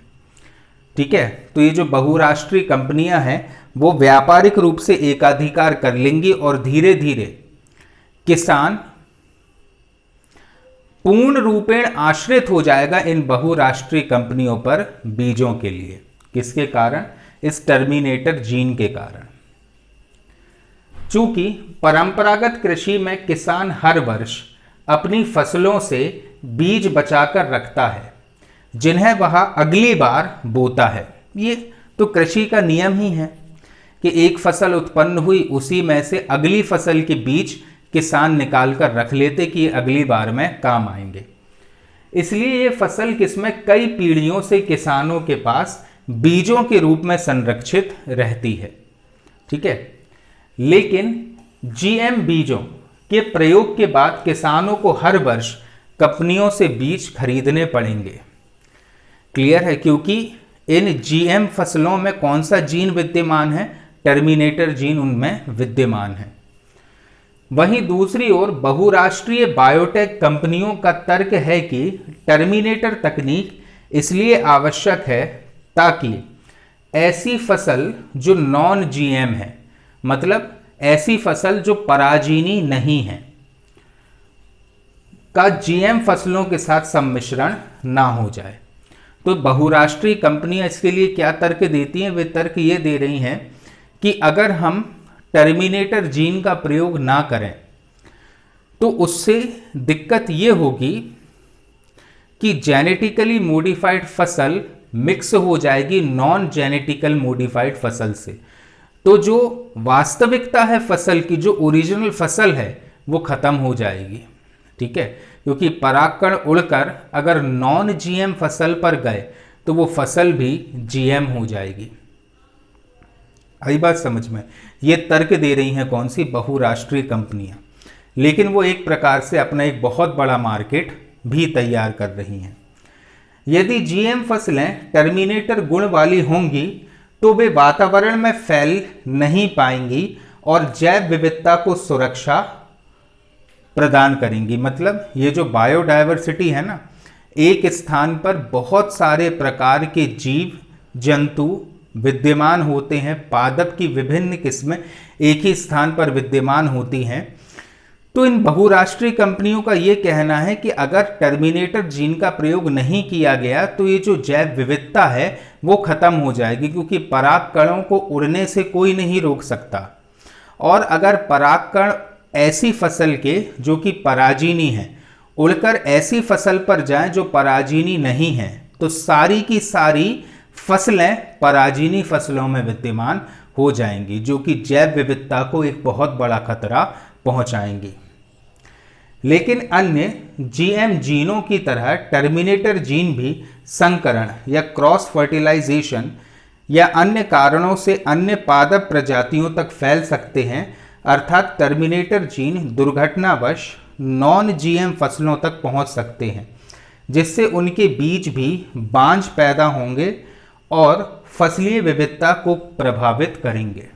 ठीक है, तो ये जो बहुराष्ट्रीय कंपनियां हैं वो व्यापारिक रूप से एकाधिकार कर लेंगी और धीरे धीरे किसान पूर्ण रूपेण आश्रित हो जाएगा इन बहुराष्ट्रीय कंपनियों पर बीजों के लिए। किसके कारण? इस टर्मिनेटर जीन के कारण। चूंकि परंपरागत कृषि में किसान हर वर्ष अपनी फसलों से बीज बचाकर रखता है जिन्हें वह अगली बार बोता है। ये तो कृषि का नियम ही है कि एक फसल उत्पन्न हुई, उसी में से अगली फसल के बीज किसान निकाल कर रख लेते कि अगली बार में काम आएंगे। इसलिए ये फसल किस्में कई पीढ़ियों से किसानों के पास बीजों के रूप में संरक्षित रहती है। ठीक है, लेकिन जीएम बीजों के प्रयोग के बाद किसानों को हर वर्ष कंपनियों से बीज खरीदने पड़ेंगे। क्लियर है? क्योंकि इन जीएम फसलों में कौन सा जीन विद्यमान है? टर्मिनेटर जीन उनमें विद्यमान है। वहीं दूसरी ओर बहुराष्ट्रीय बायोटेक कंपनियों का तर्क है कि टर्मिनेटर तकनीक इसलिए आवश्यक है ताकि ऐसी फसल जो नॉन जीएम है, मतलब ऐसी फसल जो पराजीनी नहीं है, का जीएम फसलों के साथ सम्मिश्रण ना हो जाए। तो बहुराष्ट्रीय कंपनियां इसके लिए क्या तर्क देती हैं? वे तर्क ये दे रही हैं कि अगर हम टर्मिनेटर जीन का प्रयोग ना करें तो उससे दिक्कत ये होगी कि जेनेटिकली मॉडिफाइड फसल मिक्स हो जाएगी नॉन जेनेटिकल मॉडिफाइड फसल से। तो जो वास्तविकता है फसल की, जो ओरिजिनल फसल है, वो खत्म हो जाएगी। ठीक है, क्योंकि परागकण उड़कर अगर नॉन जीएम फसल पर गए तो वो फसल भी जीएम हो जाएगी। आई बात समझ में? ये तर्क दे रही हैं कौन सी? बहुराष्ट्रीय कंपनियां। लेकिन वो एक प्रकार से अपना एक बहुत बड़ा मार्केट भी तैयार कर रही हैं। यदि जीएम फसलें टर्मिनेटर गुण वाली होंगी तो वे वातावरण में फैल नहीं पाएंगी और जैव विविधता को सुरक्षा प्रदान करेंगी। मतलब ये जो बायोडायवर्सिटी है ना, एक स्थान पर बहुत सारे प्रकार के जीव जंतु विद्यमान होते हैं, पादप की विभिन्न किस्में एक ही स्थान पर विद्यमान होती हैं। तो इन बहुराष्ट्रीय कंपनियों का ये कहना है कि अगर टर्मिनेटर जीन का प्रयोग नहीं किया गया तो ये जो जैव विविधता है वो खत्म हो जाएगी, क्योंकि परागकणों को उड़ने से कोई नहीं रोक सकता। और अगर परागकण ऐसी फसल के जो कि पराजीनी है उड़कर ऐसी फसल पर जाएं जो पराजीनी नहीं है, तो सारी की सारी फसलें पराजीनी फसलों में विद्यमान हो जाएंगी, जो कि जैव विविधता को एक बहुत बड़ा खतरा पहुंचाएंगी। लेकिन अन्य जीएम जीनों की तरह टर्मिनेटर जीन भी संकरण या क्रॉस फर्टिलाइजेशन या अन्य कारणों से अन्य पादप प्रजातियों तक फैल सकते हैं। अर्थात टर्मिनेटर जीन दुर्घटनावश नॉन जीएम फसलों तक पहुंच सकते हैं, जिससे उनके बीज भी बांझ पैदा होंगे और फसलीय विविधता को प्रभावित करेंगे।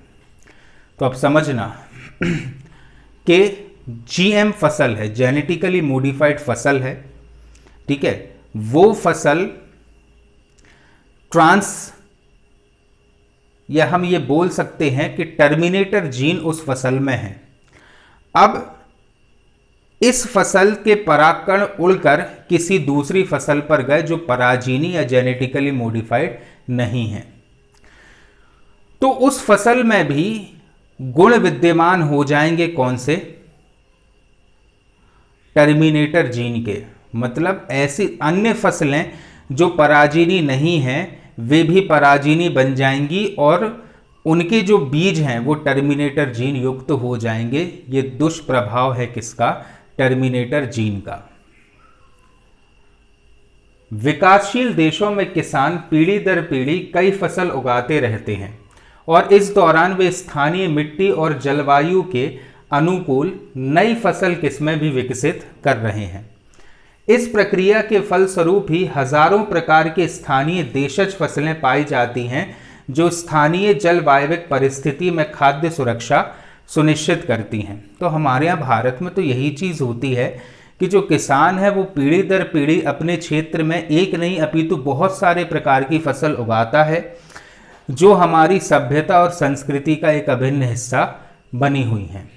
तो अब समझना कि जीएम फसल है, जेनेटिकली मॉडिफाइड फसल है, ठीक है, वो फसल ट्रांस या हम ये बोल सकते हैं कि टर्मिनेटर जीन उस फसल में है। अब इस फसल के परागकण उड़कर किसी दूसरी फसल पर गए जो पराजीनी या जेनेटिकली मॉडिफाइड नहीं है, तो उस फसल में भी गुण विद्यमान हो जाएंगे। कौन से? टर्मिनेटर जीन के। मतलब ऐसी अन्य फसलें जो पराजीनी नहीं हैं वे भी पराजीनी बन जाएंगी और उनके जो बीज हैं वो टर्मिनेटर जीन युक्त हो जाएंगे। ये दुष्प्रभाव है किसका? टर्मिनेटर जीन का। विकासशील देशों में किसान पीढ़ी दर पीढ़ी कई फसल उगाते रहते हैं और इस दौरान वे स्थानीय मिट्टी और जलवायु के अनुकूल नई फसल किस्में भी विकसित कर रहे हैं। इस प्रक्रिया के फलस्वरूप ही हजारों प्रकार के स्थानीय देशज फसलें पाई जाती हैं जो स्थानीय जलवायविक परिस्थिति में खाद्य सुरक्षा सुनिश्चित करती हैं। तो हमारे यहाँ भारत में तो यही चीज़ होती है कि जो किसान है वो पीढ़ी दर पीढ़ी अपने क्षेत्र में एक नहीं अपितु बहुत सारे प्रकार की फसल उगाता है जो हमारी सभ्यता और संस्कृति का एक अभिन्न हिस्सा बनी हुई हैं।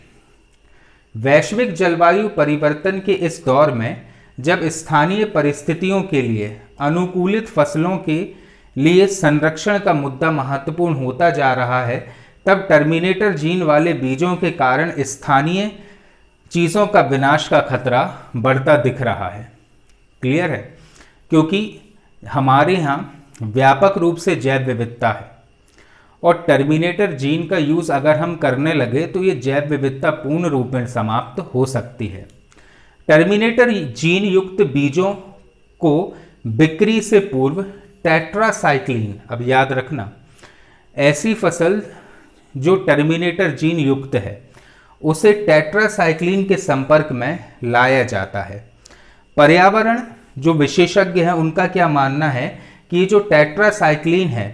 वैश्विक जलवायु परिवर्तन के इस दौर में जब स्थानीय परिस्थितियों के लिए अनुकूलित फसलों के लिए संरक्षण का मुद्दा महत्वपूर्ण होता जा रहा है, तब टर्मिनेटर जीन वाले बीजों के कारण स्थानीय चीज़ों का विनाश का खतरा बढ़ता दिख रहा है। क्लियर है? क्योंकि हमारे यहाँ व्यापक रूप से जैव विविधता है और टर्मिनेटर जीन का यूज़ अगर हम करने लगे तो ये जैव विविधता पूर्ण रूप में समाप्त हो सकती है। टर्मिनेटर जीन युक्त बीजों को बिक्री से पूर्व टेट्रासाइक्लिन, अब याद रखना, ऐसी फसल जो टर्मिनेटर जीन युक्त है उसे टेट्रासाइक्लिन के संपर्क में लाया जाता है। पर्यावरण जो विशेषज्ञ हैं उनका क्या मानना है कि जो टेट्रासाइक्लिन है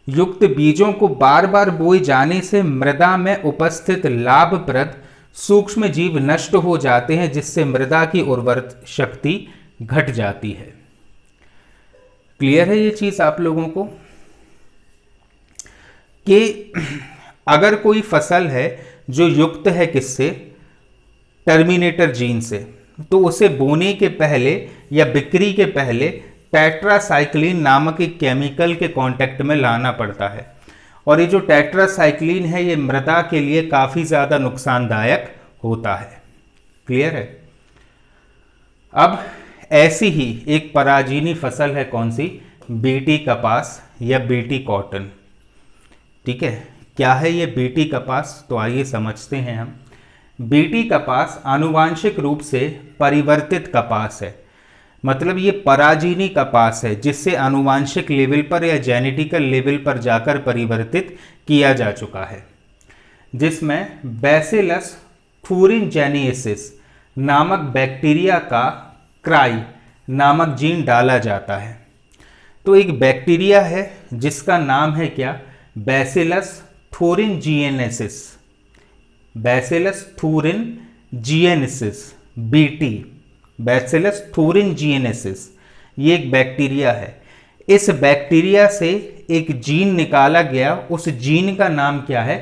युक्त बीजों को बार बार बोए जाने से मृदा में उपस्थित लाभप्रद सूक्ष्म जीव नष्ट हो जाते हैं जिससे मृदा की उर्वरता शक्ति घट जाती है। क्लियर है ये चीज आप लोगों को कि अगर कोई फसल है जो युक्त है किससे? टर्मिनेटर जीन से, तो उसे बोने के पहले या बिक्री के पहले टेट्रासाइक्लिन नामक एक केमिकल के कांटेक्ट में लाना पड़ता है और ये जो टेट्रासाइक्लिन है ये मृदा के लिए काफ़ी ज़्यादा नुकसानदायक होता है। क्लियर है? अब ऐसी ही एक पराजीनी फसल है कौन सी? बीटी कपास या बीटी कॉटन। ठीक है, क्या है ये बीटी कपास? तो आइए समझते हैं हम। बीटी कपास आनुवांशिक रूप से परिवर्तित कपास है। मतलब ये पराजीनी कपास है जिससे आनुवांशिक लेवल पर या जेनेटिकल लेवल पर जाकर परिवर्तित किया जा चुका है, जिसमें बैसिलस थूरिनजेनिसिस नामक बैक्टीरिया का क्राई नामक जीन डाला जाता है। तो एक बैक्टीरिया है जिसका नाम है क्या? बैसिलस थूरिनजिएनेसिस। बैसिलस थूरिनजिएनेसिस, बीटी, बैसिलस थूरिनजिएनेसिस, ये एक बैक्टीरिया है। इस बैक्टीरिया से एक जीन निकाला गया, उस जीन का नाम क्या है?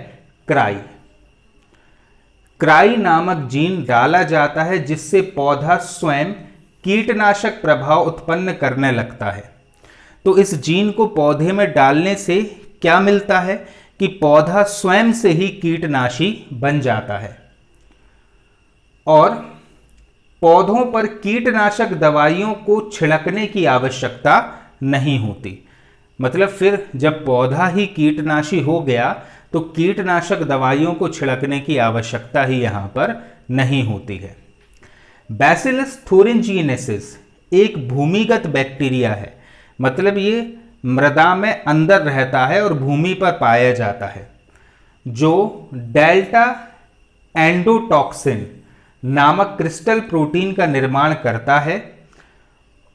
क्राई। क्राई नामक जीन डाला जाता है जिससे पौधा स्वयं कीटनाशक प्रभाव उत्पन्न करने लगता है। तो इस जीन को पौधे में डालने से क्या मिलता है कि पौधा स्वयं से ही कीटनाशी बन जाता है और पौधों पर कीटनाशक दवाइयों को छिड़कने की आवश्यकता नहीं होती। मतलब फिर जब पौधा ही कीटनाशी हो गया तो कीटनाशक दवाइयों को छिड़कने की आवश्यकता ही यहां पर नहीं होती है। बैसिलस थूरिनजिएनेसिस एक भूमिगत बैक्टीरिया है। मतलब ये मृदा में अंदर रहता है और भूमि पर पाया जाता है, जो डेल्टा एंडोटॉक्सिन नामक क्रिस्टल प्रोटीन का निर्माण करता है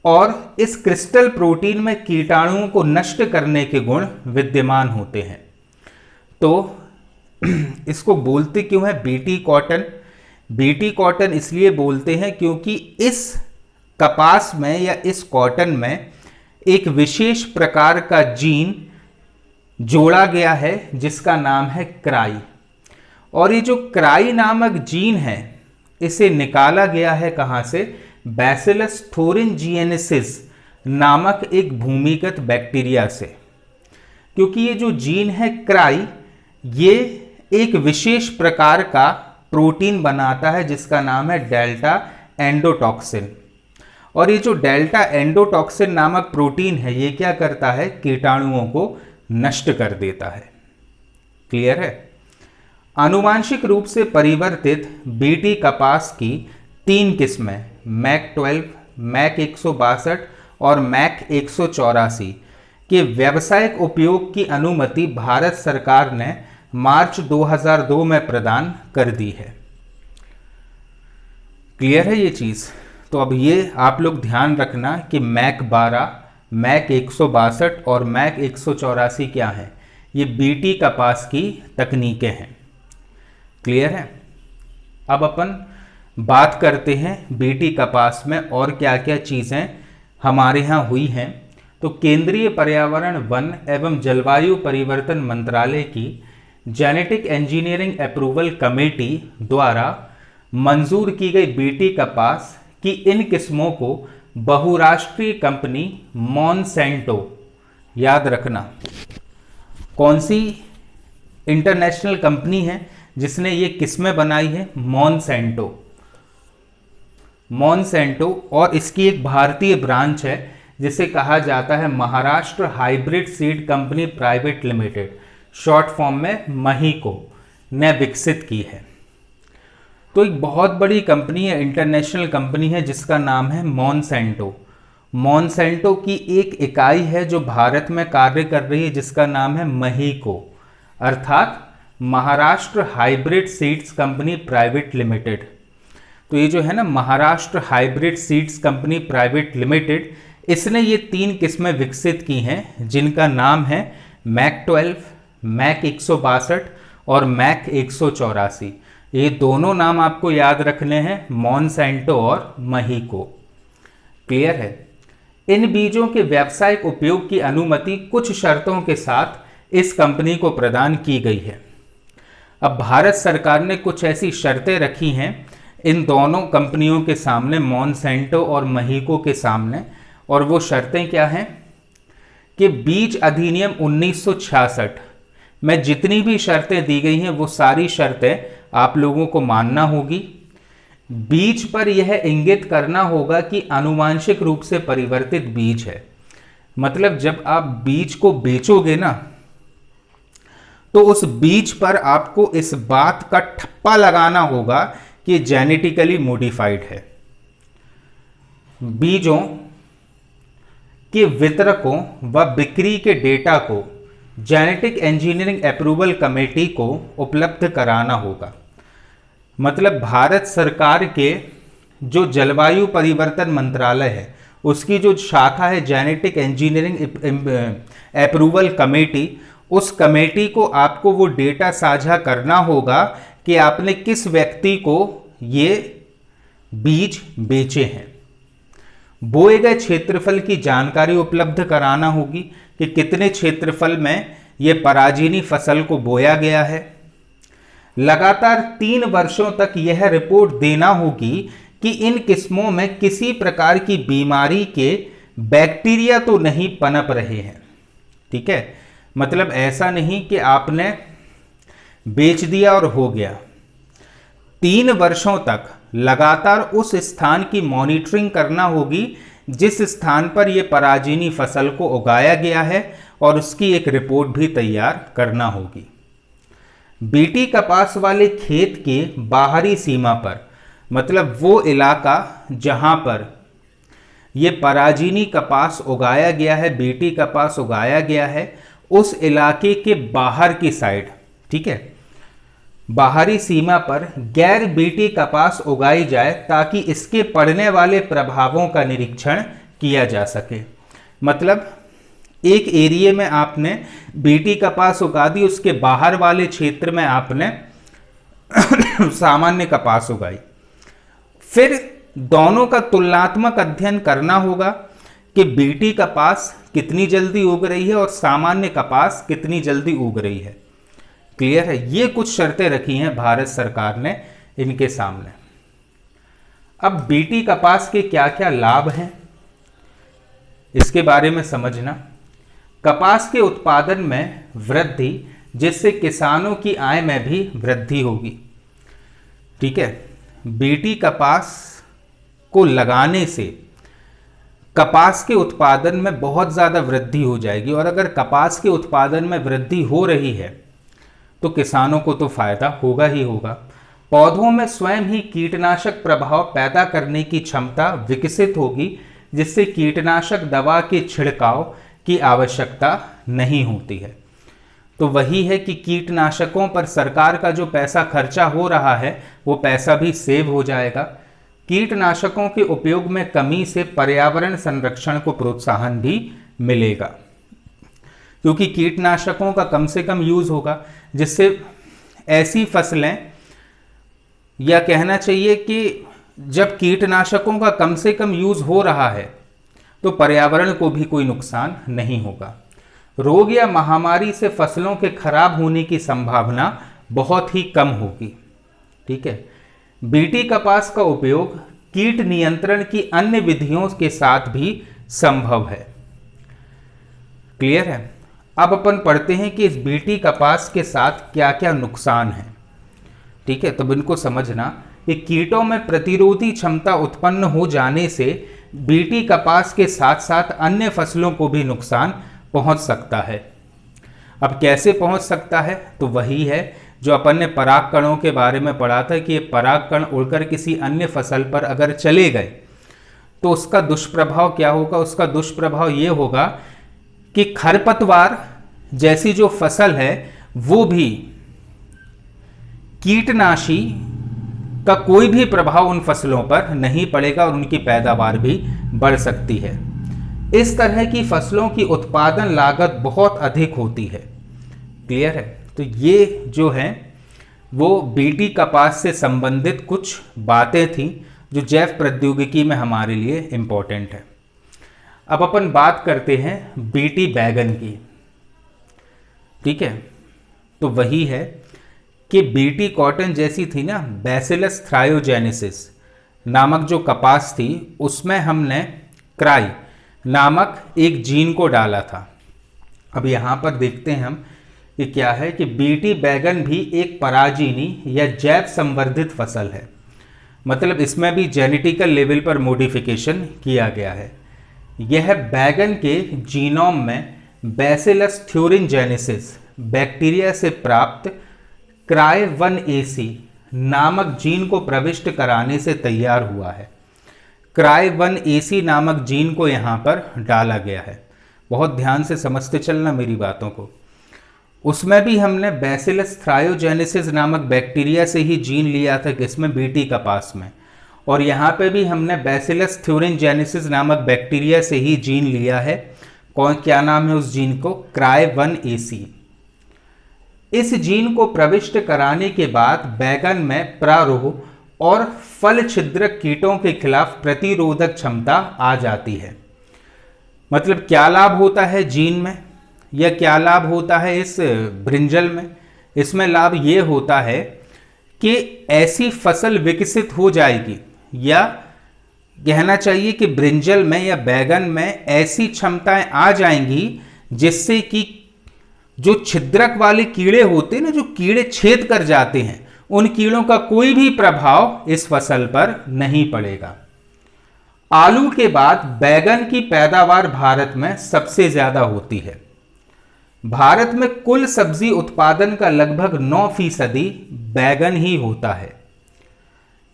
और इस क्रिस्टल प्रोटीन में कीटाणुओं को नष्ट करने के गुण विद्यमान होते हैं। तो इसको बोलते क्यों है बीटी कॉटन? बीटी कॉटन इसलिए बोलते हैं क्योंकि इस कपास में या इस कॉटन में एक विशेष प्रकार का जीन जोड़ा गया है जिसका नाम है क्राई। और ये जो क्राई नामक जीन है इसे निकाला गया है कहाँ से? बैसिलस थूरिनजिएनेसिस नामक एक भूमिगत बैक्टीरिया से। क्योंकि ये जो जीन है क्राई, ये एक विशेष प्रकार का प्रोटीन बनाता है जिसका नाम है डेल्टा एंडोटॉक्सिन। और ये जो डेल्टा एंडोटॉक्सिन नामक प्रोटीन है, ये क्या करता है, कीटाणुओं को नष्ट कर देता है। क्लियर है। आनुवांशिक रूप से परिवर्तित बीटी कपास की 3 किस्में मैक 12, मैक 162 और मैक 184 के व्यावसायिक उपयोग की अनुमति भारत सरकार ने मार्च 2002 में प्रदान कर दी है। क्लियर है ये चीज़। तो अब ये आप लोग ध्यान रखना कि मैक 12, मैक 162 और मैक 184 क्या हैं, ये बीटी कपास की तकनीकें हैं। क्लियर है। अब अपन बात करते हैं बीटी कपास में और क्या क्या चीज़ें हमारे यहाँ हुई हैं। तो केंद्रीय पर्यावरण, वन एवं जलवायु परिवर्तन मंत्रालय की जेनेटिक इंजीनियरिंग अप्रूवल कमेटी द्वारा मंजूर की गई बीटी कपास की इन किस्मों को बहुराष्ट्रीय कंपनी मॉन्सेंटो, याद रखना कौन सी इंटरनेशनल कंपनी है जिसने ये किस्में बनाई है, मॉन्सेंटो। मॉन्सेंटो और इसकी एक भारतीय ब्रांच है जिसे कहा जाता है Maharashtra hybrid seed company private limited, short form में महीको, ने विकसित की है। तो एक बहुत बड़ी कंपनी है, इंटरनेशनल कंपनी है जिसका नाम है मॉन्सेंटो। मॉन्सेंटो की एक इकाई है जो भारत में कार्य कर रही है जिसका नाम है महीको, अर्थात Maharashtra hybrid seeds company private limited. तो ये जो है ना Maharashtra hybrid seeds company private limited, इसने ये 3 किस्में विकसित की हैं जिनका नाम है मैक 12, मैक 162 और मैक 184। ये दोनों नाम आपको याद रखने हैं, मॉन्सेंटो और महीको। क्लियर है। इन बीजों के व्यावसायिक उपयोग की अनुमति कुछ शर्तों के साथ इस कंपनी को प्रदान की गई है। अब भारत सरकार ने कुछ ऐसी शर्तें रखी हैं इन दोनों कंपनियों के सामने, मॉन्सेंटो और महीको के सामने, और वो शर्तें क्या हैं कि बीज अधिनियम 1966 में जितनी भी शर्तें दी गई हैं वो सारी शर्तें आप लोगों को मानना होगी। बीज पर यह इंगित करना होगा कि आनुवांशिक रूप से परिवर्तित बीज है। मतलब जब आप बीज को बेचोगे ना, तो उस बीज पर आपको इस बात का ठप्पा लगाना होगा कि जेनेटिकली मॉडिफाइड है। बीजों के वितरकों व बिक्री के डेटा को जेनेटिक इंजीनियरिंग अप्रूवल कमेटी को उपलब्ध कराना होगा। मतलब भारत सरकार के जो जलवायु परिवर्तन मंत्रालय है उसकी जो शाखा है जेनेटिक इंजीनियरिंग अप्रूवल कमेटी, उस कमेटी को आपको वो डेटा साझा करना होगा कि आपने किस व्यक्ति को ये बीज बेचे हैं। बोए गए क्षेत्रफल की जानकारी उपलब्ध कराना होगी कि कितने क्षेत्रफल में ये पराजीनी फसल को बोया गया है। लगातार 3 वर्षों तक यह रिपोर्ट देना होगी कि इन किस्मों में किसी प्रकार की बीमारी के बैक्टीरिया तो नहीं पनप रहे हैं। ठीक है, मतलब ऐसा नहीं कि आपने बेच दिया और हो गया। 3 वर्षों तक लगातार उस स्थान की मॉनिटरिंग करना होगी जिस स्थान पर यह पराजीनी फसल को उगाया गया है, और उसकी एक रिपोर्ट भी तैयार करना होगी। बीटी कपास वाले खेत के बाहरी सीमा पर, मतलब वो इलाका जहां पर यह पराजीनी कपास उगाया गया है, बीटी कपास उगाया गया है, उस इलाके के बाहर की साइड, ठीक है, बाहरी सीमा पर गैर बीटी कपास उगाई जाए ताकि इसके पड़ने वाले प्रभावों का निरीक्षण किया जा सके। मतलब एक एरिया में आपने बीटी कपास उगा दी, उसके बाहर वाले क्षेत्र में आपने सामान्य कपास उगाई। फिर दोनों का तुलनात्मक अध्ययन करना होगा कि बीटी कपास कितनी जल्दी उग रही है और सामान्य कपास कितनी जल्दी उग रही है। क्लियर है। ये कुछ शर्तें रखी हैं भारत सरकार ने इनके सामने। अब बीटी कपास के क्या क्या लाभ हैं इसके बारे में समझना। कपास के उत्पादन में वृद्धि, जिससे किसानों की आय में भी वृद्धि होगी। ठीक है, बीटी कपास को लगाने से कपास के उत्पादन में बहुत ज़्यादा वृद्धि हो जाएगी। और अगर कपास के उत्पादन में वृद्धि हो रही है तो किसानों को तो फायदा होगा ही होगा। पौधों में स्वयं ही कीटनाशक प्रभाव पैदा करने की क्षमता विकसित होगी, जिससे कीटनाशक दवा के छिड़काव की आवश्यकता नहीं होती है। तो वही है कि कीटनाशकों पर सरकार का जो पैसा खर्चा हो रहा है वो पैसा भी सेव हो जाएगा। कीटनाशकों के उपयोग में कमी से पर्यावरण संरक्षण को प्रोत्साहन भी मिलेगा, क्योंकि कीटनाशकों का कम से कम यूज होगा, जिससे ऐसी फसलें, या कहना चाहिए कि जब कीटनाशकों का कम से कम यूज हो रहा है तो पर्यावरण को भी कोई नुकसान नहीं होगा। रोग या महामारी से फसलों के खराब होने की संभावना बहुत ही कम होगी। ठीक है। बीटी कपास का उपयोग कीट नियंत्रण की अन्य विधियों के साथ भी संभव है। क्लियर है। अब अपन पढ़ते हैं कि इस बीटी कपास के साथ क्या क्या नुकसान है। ठीक है, तब इनको समझना कि कीटों में प्रतिरोधी क्षमता उत्पन्न हो जाने से बीटी कपास के साथ साथ अन्य फसलों को भी नुकसान पहुंच सकता है। अब कैसे पहुंच सकता है, तो वही है जो अपन ने पराग कणों के बारे में पढ़ा था कि ये पराग कण उड़कर किसी अन्य फसल पर अगर चले गए तो उसका दुष्प्रभाव क्या होगा। उसका दुष्प्रभाव ये होगा कि खरपतवार जैसी जो फसल है वो भी कीटनाशी का कोई भी प्रभाव उन फसलों पर नहीं पड़ेगा और उनकी पैदावार भी बढ़ सकती है। इस तरह की फसलों की उत्पादन लागत बहुत अधिक होती है। क्लियर है। तो ये जो है वो बीटी कपास से संबंधित कुछ बातें थी जो जैव प्रौद्योगिकी में हमारे लिए इम्पोर्टेंट है। अब अपन बात करते हैं बीटी बैगन की। ठीक है, तो वही है कि बीटी कॉटन जैसी थी ना, बैसिलस थ्रायोजेनेसिस नामक जो कपास थी उसमें हमने क्राई नामक एक जीन को डाला था। अब यहाँ पर देखते हैं हम कि क्या है कि बीटी बैगन भी एक पराजीनी या जैव संवर्धित फसल है। मतलब इसमें भी जेनेटिकल लेवल पर मॉडिफिकेशन किया गया है। यह बैगन के जीनोम में बैसिलस थ्यूरिनजेनेसिस बैक्टीरिया से प्राप्त क्राई1AC नामक जीन को प्रविष्ट कराने से तैयार हुआ है। क्राई1AC नामक जीन को यहाँ पर डाला गया है। बहुत ध्यान से समझते चलना मेरी बातों को। उसमें भी हमने बैसिलस थ्रायोजेनेसिस नामक बैक्टीरिया से ही जीन लिया था किसमें, बीटी कपास में। और यहाँ पे भी हमने बैसिलस थ्यूरिनजेनेसिस नामक बैक्टीरिया से ही जीन लिया है। क्या नाम है उस जीन को, क्राई1AC। इस जीन को प्रविष्ट कराने के बाद बैगन में प्रारोह और फल छिद्रक कीटों के खिलाफ प्रतिरोधक क्षमता आ जाती है। मतलब क्या लाभ होता है जीन में, या क्या लाभ होता है इस ब्रिंजल में। इसमें लाभ ये होता है कि ऐसी फसल विकसित हो जाएगी, या कहना चाहिए कि ब्रिंजल में या बैगन में ऐसी क्षमताएं आ जाएंगी जिससे कि जो छिद्रक वाले कीड़े होते हैं ना, जो कीड़े छेद कर जाते हैं, उन कीड़ों का कोई भी प्रभाव इस फसल पर नहीं पड़ेगा। आलू के बाद बैगन की पैदावार भारत में सबसे ज्यादा होती है। भारत में कुल सब्जी उत्पादन का लगभग 9% बैगन ही होता है।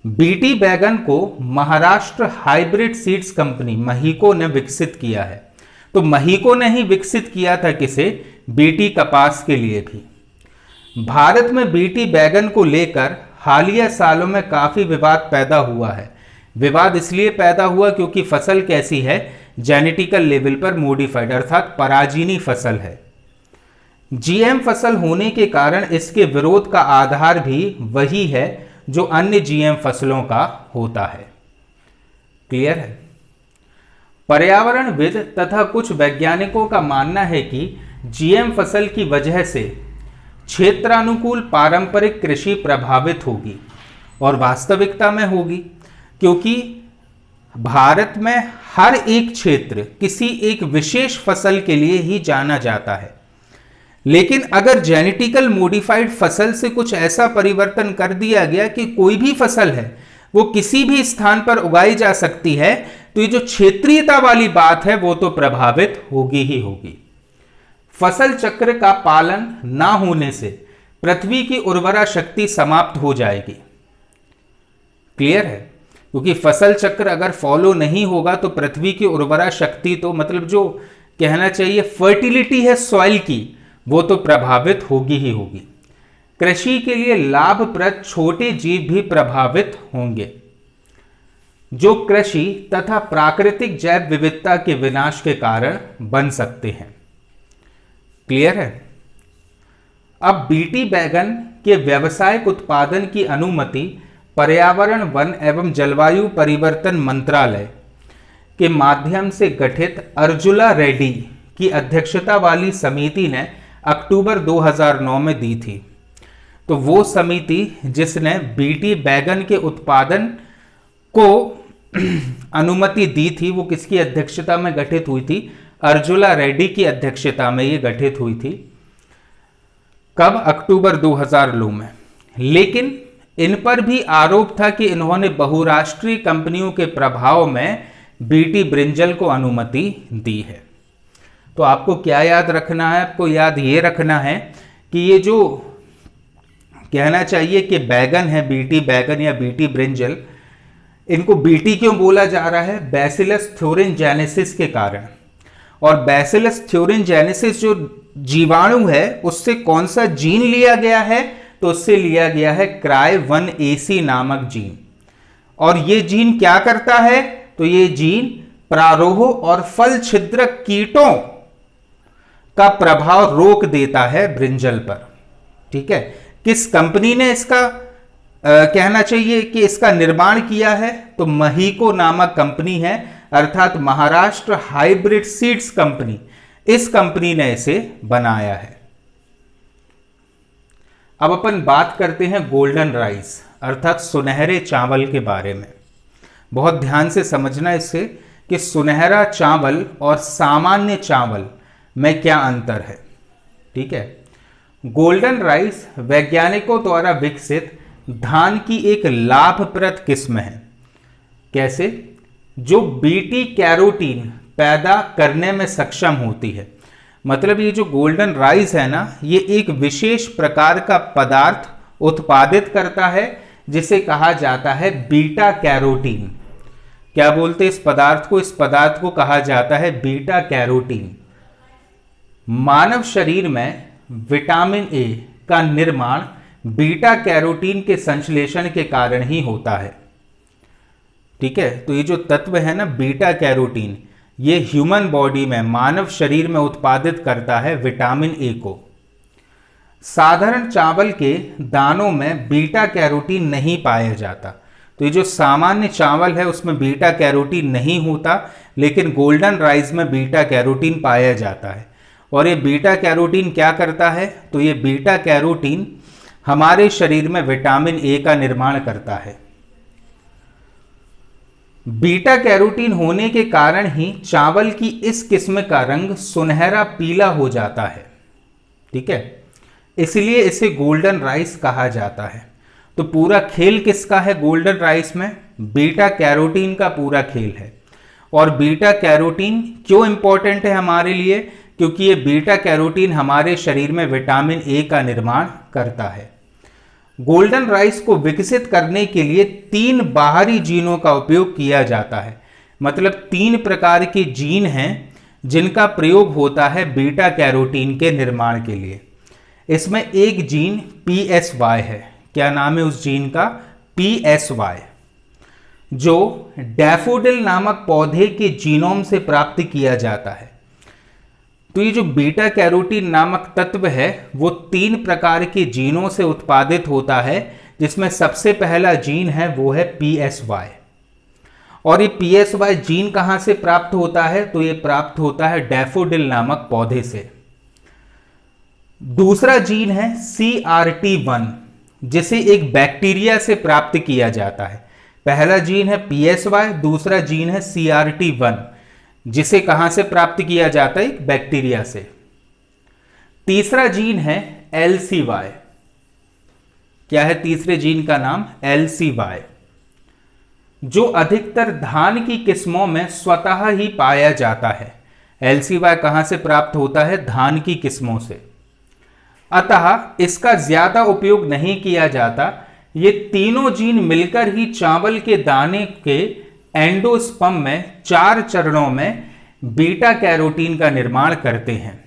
बीटी बैगन को महाराष्ट्र हाइब्रिड सीड्स कंपनी महीको ने विकसित किया है। तो महीको ने ही विकसित किया था किसे, बीटी कपास के लिए भी। भारत में बीटी बैगन को लेकर हालिया सालों में काफी विवाद पैदा हुआ है। विवाद इसलिए पैदा हुआ क्योंकि फसल कैसी है, जेनेटिकल लेवल पर मॉडिफाइड अर्थात पराजीनी फसल है। जीएम फसल होने के कारण इसके विरोध का आधार भी वही है जो अन्य जीएम फसलों का होता है। क्लियर है। पर्यावरणविद तथा कुछ वैज्ञानिकों का मानना है कि जीएम फसल की वजह से क्षेत्रानुकूल पारंपरिक कृषि प्रभावित होगी, और वास्तविकता में होगी, क्योंकि भारत में हर एक क्षेत्र किसी एक विशेष फसल के लिए ही जाना जाता है। लेकिन अगर जेनेटिकल मॉडिफाइड फसल से कुछ ऐसा परिवर्तन कर दिया गया कि कोई भी फसल है वो किसी भी स्थान पर उगाई जा सकती है, तो ये जो क्षेत्रीयता वाली बात है वो तो प्रभावित होगी ही होगी। फसल चक्र का पालन ना होने से पृथ्वी की उर्वरा शक्ति समाप्त हो जाएगी। क्लियर है? क्योंकि फसल चक्र अगर फॉलो नहीं होगा तो पृथ्वी की उर्वरा शक्ति, तो मतलब जो कहना चाहिए फर्टिलिटी है सॉइल की, वो तो प्रभावित होगी ही होगी। कृषि के लिए लाभप्रद छोटे जीव भी प्रभावित होंगे, जो कृषि तथा प्राकृतिक जैव विविधता के विनाश के कारण बन सकते हैं। क्लियर है? अब बीटी बैगन के व्यावसायिक उत्पादन की अनुमति पर्यावरण, वन एवं जलवायु परिवर्तन मंत्रालय के माध्यम से गठित अर्जुला रेड्डी की अध्यक्षता वाली समिति ने अक्टूबर 2009 में दी थी। तो वो समिति जिसने बीटी बैगन के उत्पादन को अनुमति दी थी, वो किसकी अध्यक्षता में गठित हुई थी? अर्जुला रेड्डी की अध्यक्षता में ये गठित हुई थी। कब? अक्टूबर 2009 में। लेकिन इन पर भी आरोप था कि इन्होंने बहुराष्ट्रीय कंपनियों के प्रभाव में बीटी ब्रिंजल को अनुमति दी है। तो आपको क्या याद रखना है? आपको याद ये रखना है कि ये जो कहना चाहिए कि बैगन है, बीटी बैगन या बीटी ब्रिंजल, इनको बीटी क्यों बोला जा रहा है? बैसिलस थ्योरिनजेनेसिस के कारण। और बैसिलस थ्योरिनजेनेसिस जो जीवाणु है उससे कौन सा जीन लिया गया है? तो उससे लिया गया है CRY1AC नामक जीन। और ये जीन क्या करता है? तो ये जीन प्रारोह और फल छिद्रक कीटों का प्रभाव रोक देता है ब्रिंजल पर। ठीक है? किस कंपनी ने इसका कहना चाहिए कि इसका निर्माण किया है? तो महीको नामक कंपनी है, अर्थात महाराष्ट्र हाइब्रिड सीड्स कंपनी। इस कंपनी ने इसे बनाया है। अब अपन बात करते हैं गोल्डन राइस अर्थात सुनहरे चावल के बारे में। बहुत ध्यान से समझना इससे कि सुनहरा चावल और सामान्य चावल में क्या अंतर है। ठीक है? गोल्डन राइस वैज्ञानिकों द्वारा विकसित धान की एक लाभप्रद किस्म है। कैसे? जो बीटी कैरोटीन पैदा करने में सक्षम होती है। मतलब ये जो गोल्डन राइस है ना, ये एक विशेष प्रकार का पदार्थ उत्पादित करता है जिसे कहा जाता है बीटा कैरोटीन। क्या बोलते हैं इस पदार्थ को? इस पदार्थ को कहा जाता है बीटा कैरोटीन। मानव शरीर में विटामिन ए का निर्माण बीटा कैरोटीन के संश्लेषण के कारण ही होता है। ठीक है? तो ये जो तत्व है ना बीटा कैरोटीन, ये ह्यूमन बॉडी में, मानव शरीर में उत्पादित करता है विटामिन ए को। साधारण चावल के दानों में बीटा कैरोटीन नहीं पाया जाता। तो ये जो सामान्य चावल है उसमें बीटा कैरोटीन नहीं होता, लेकिन गोल्डन राइस में बीटा कैरोटीन पाया जाता है। और ये बीटा कैरोटीन क्या करता है? तो ये बीटा कैरोटीन हमारे शरीर में विटामिन ए का निर्माण करता है। बीटा कैरोटीन होने के कारण ही चावल की इस किस्म का रंग सुनहरा पीला हो जाता है। ठीक है? इसलिए इसे गोल्डन राइस कहा जाता है। तो पूरा खेल किसका है गोल्डन राइस में? बीटा कैरोटीन का पूरा खेल है। और बीटा कैरोटीन क्यों इंपॉर्टेंट है हमारे लिए? क्योंकि ये बीटा कैरोटीन हमारे शरीर में विटामिन ए का निर्माण करता है। गोल्डन राइस को विकसित करने के लिए 3 बाहरी जीनों का उपयोग किया जाता है। मतलब 3 प्रकार के जीन हैं जिनका प्रयोग होता है बीटा कैरोटीन के निर्माण के लिए। इसमें एक जीन PSY है। क्या नाम है उस जीन का? PSY, जो डैफोडिल नामक पौधे के जीनोम से प्राप्त किया जाता है। तो ये जो बीटा कैरोटीन नामक तत्व है वो 3 प्रकार के जीनों से उत्पादित होता है, जिसमें सबसे पहला जीन है वो है PSY। और ये PSY जीन कहां से प्राप्त होता है? तो ये प्राप्त होता है डैफोडिल नामक पौधे से। दूसरा जीन है CRT1, जिसे एक बैक्टीरिया से प्राप्त किया जाता है। पहला जीन है PSY, दूसरा जीन है CRT1, जिसे कहां से प्राप्त किया जाता है? एक बैक्टीरिया से। तीसरा जीन है LCY। क्या है तीसरे जीन का नाम? LCY। जो अधिकतर धान की किस्मों में स्वतः ही पाया जाता है। LCY कहां से प्राप्त होता है? धान की किस्मों से। अतः इसका ज्यादा उपयोग नहीं किया जाता। ये तीनों जीन मिलकर ही चावल के दाने के एंडोस्पर्म में 4 चरणों में बीटा कैरोटीन का निर्माण करते हैं।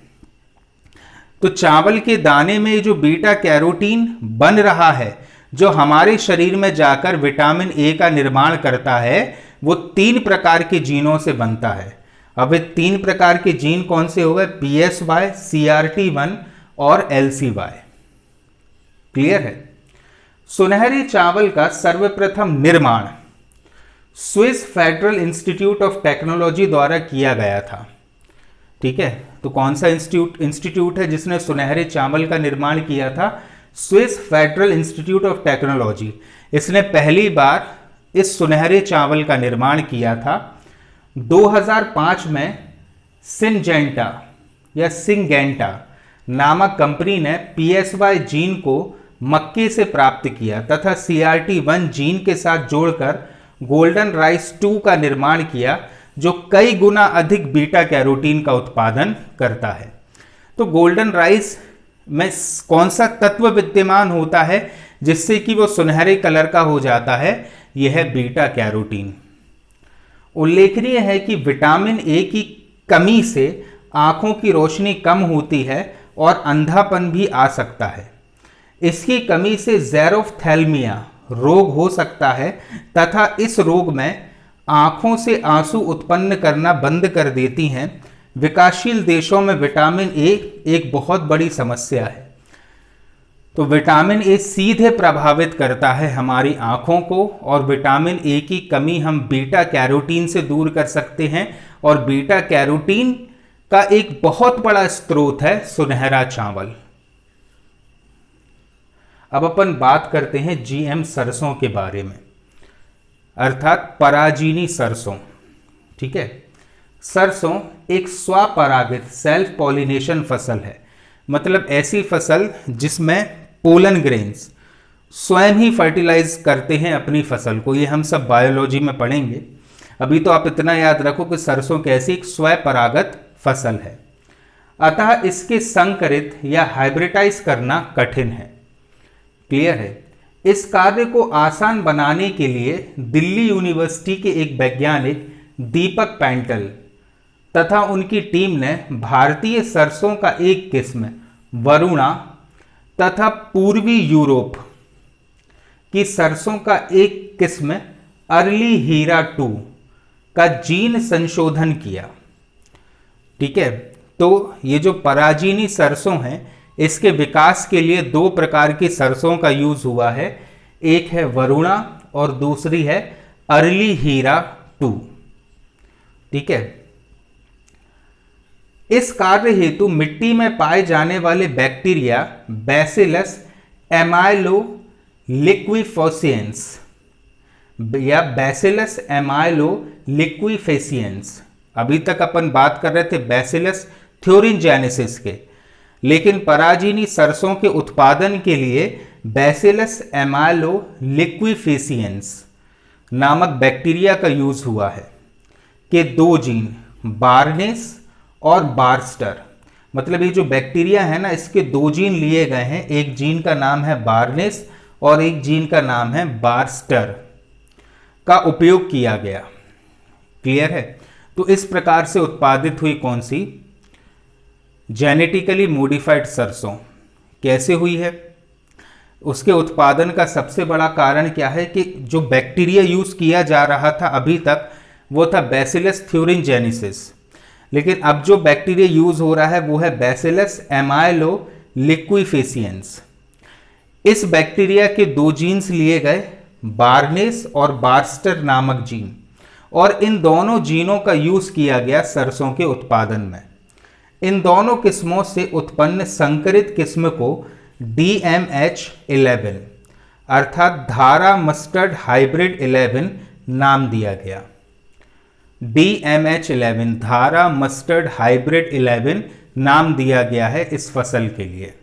तो चावल के दाने में जो बीटा कैरोटीन बन रहा है, जो हमारे शरीर में जाकर विटामिन ए का निर्माण करता है, वो 3 प्रकार के जीनों से बनता है। अब ये 3 प्रकार के जीन कौन से हो गए? PSY, CRT1 और LCY। क्लियर है? सुनहरे चावल का सर्वप्रथम निर्माण Swiss federal institute of technology द्वारा किया गया था। ठीक है, तो कौन सा इंस्टीट्यूट है जिसने सुनहरे चावल का निर्माण किया था? Swiss federal institute of technology. इसने पहली बार इस सुनहरे चावल का निर्माण किया था। 2005 में सिंजेंटा या सिंगेंटा नामक कंपनी ने PSY जीन को मक्के से प्राप्त किया तथा CRT1 जीन के साथ जोड़कर गोल्डन राइस 2 का निर्माण किया, जो कई गुना अधिक बीटा कैरोटीन का उत्पादन करता है। तो गोल्डन राइस में कौन सा तत्व विद्यमान होता है जिससे कि वो सुनहरे कलर का हो जाता है? यह है बीटा कैरोटीन। उल्लेखनीय है कि विटामिन ए की कमी से आंखों की रोशनी कम होती है और अंधापन भी आ सकता है। इसकी कमी से ज़ेरोफ्थैल्मिया रोग हो सकता है तथा इस रोग में आंखों से आंसू उत्पन्न करना बंद कर देती हैं। विकासशील देशों में विटामिन ए एक बहुत बड़ी समस्या है। तो विटामिन ए सीधे प्रभावित करता है हमारी आंखों को, और विटामिन ए की कमी हम बीटा कैरोटीन से दूर कर सकते हैं। और बीटा कैरोटीन का एक बहुत बड़ा स्रोत है सुनहरा चावल। अब अपन बात करते हैं GM सरसों के बारे में, अर्थात पराजीनी सरसों। ठीक है, सरसों एक स्वपरागित सेल्फ पॉलिनेशन फसल है। मतलब ऐसी फसल जिसमें पोलन ग्रेन्स स्वयं ही फर्टिलाइज करते हैं अपनी फसल को। ये हम सब बायोलॉजी में पढ़ेंगे। अभी तो आप इतना याद रखो कि सरसों कैसी एक स्वपरागत फसल है। अतः इसके संकरित या हाइब्रिडाइज करना कठिन है। क्लियर है? इस कार्य को आसान बनाने के लिए दिल्ली यूनिवर्सिटी के एक वैज्ञानिक दीपक पैंटल तथा उनकी टीम ने भारतीय सरसों का एक किस्म वरुणा तथा पूर्वी यूरोप की सरसों का एक किस्म अर्ली हीरा 2 का जीन संशोधन किया। ठीक है, तो ये जो पराजीनी सरसों हैं, इसके विकास के लिए 2 प्रकार की सरसों का यूज हुआ है। एक है वरुणा और दूसरी है अर्ली हीरा 2। ठीक है, इस कार्य हेतु मिट्टी में पाए जाने वाले बैक्टीरिया बैसिलस एमाइलो लिक्विफेसिएंस या बैसिलस एमाइलो लिक्विफेसिएंस। अभी तक अपन बात कर रहे थे बैसिलस थ्योरिनजेनेसिस के, लेकिन पराजीनी सरसों के उत्पादन के लिए बैसिलस एमाइलो लिक्विफेसिएंस नामक बैक्टीरिया का यूज हुआ है के 2 जीन बार्नेस और बारस्टर। मतलब ये जो बैक्टीरिया है ना, इसके 2 जीन लिए गए हैं। एक जीन का नाम है बार्नेस और एक जीन का नाम है बारस्टर का उपयोग किया गया। क्लियर है? तो इस प्रकार से उत्पादित हुई कौन सी? जेनेटिकली मॉडिफाइड सरसों। कैसे हुई है? उसके उत्पादन का सबसे बड़ा कारण क्या है कि जो बैक्टीरिया यूज किया जा रहा था अभी तक वो था बैसिलस थ्योरिनजेनेसिस, लेकिन अब जो बैक्टीरिया यूज हो रहा है वो है बैसिलस एमाइलो लिक्विफेसिएंस। इस बैक्टीरिया के 2 जीन्स लिए गए, बार्नेस और बारस्टर नामक जीन, और इन दोनों जीनों का यूज किया गया सरसों के उत्पादन में। इन दोनों किस्मों से उत्पन्न संकरित किस्म को DMH11 अर्थात धारा मस्टर्ड हाइब्रिड 11 नाम दिया गया। DMH11 धारा मस्टर्ड हाइब्रिड 11 नाम दिया गया है इस फसल के लिए।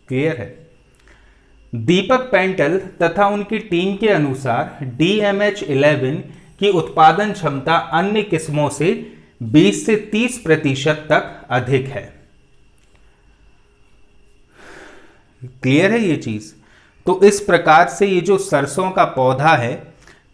क्लियर है? दीपक पेंटल तथा उनकी टीम के अनुसार DMH11 की उत्पादन क्षमता अन्य किस्मों से 20 से 30% तक अधिक है। क्लियर है ये चीज? तो इस प्रकार से ये जो सरसों का पौधा है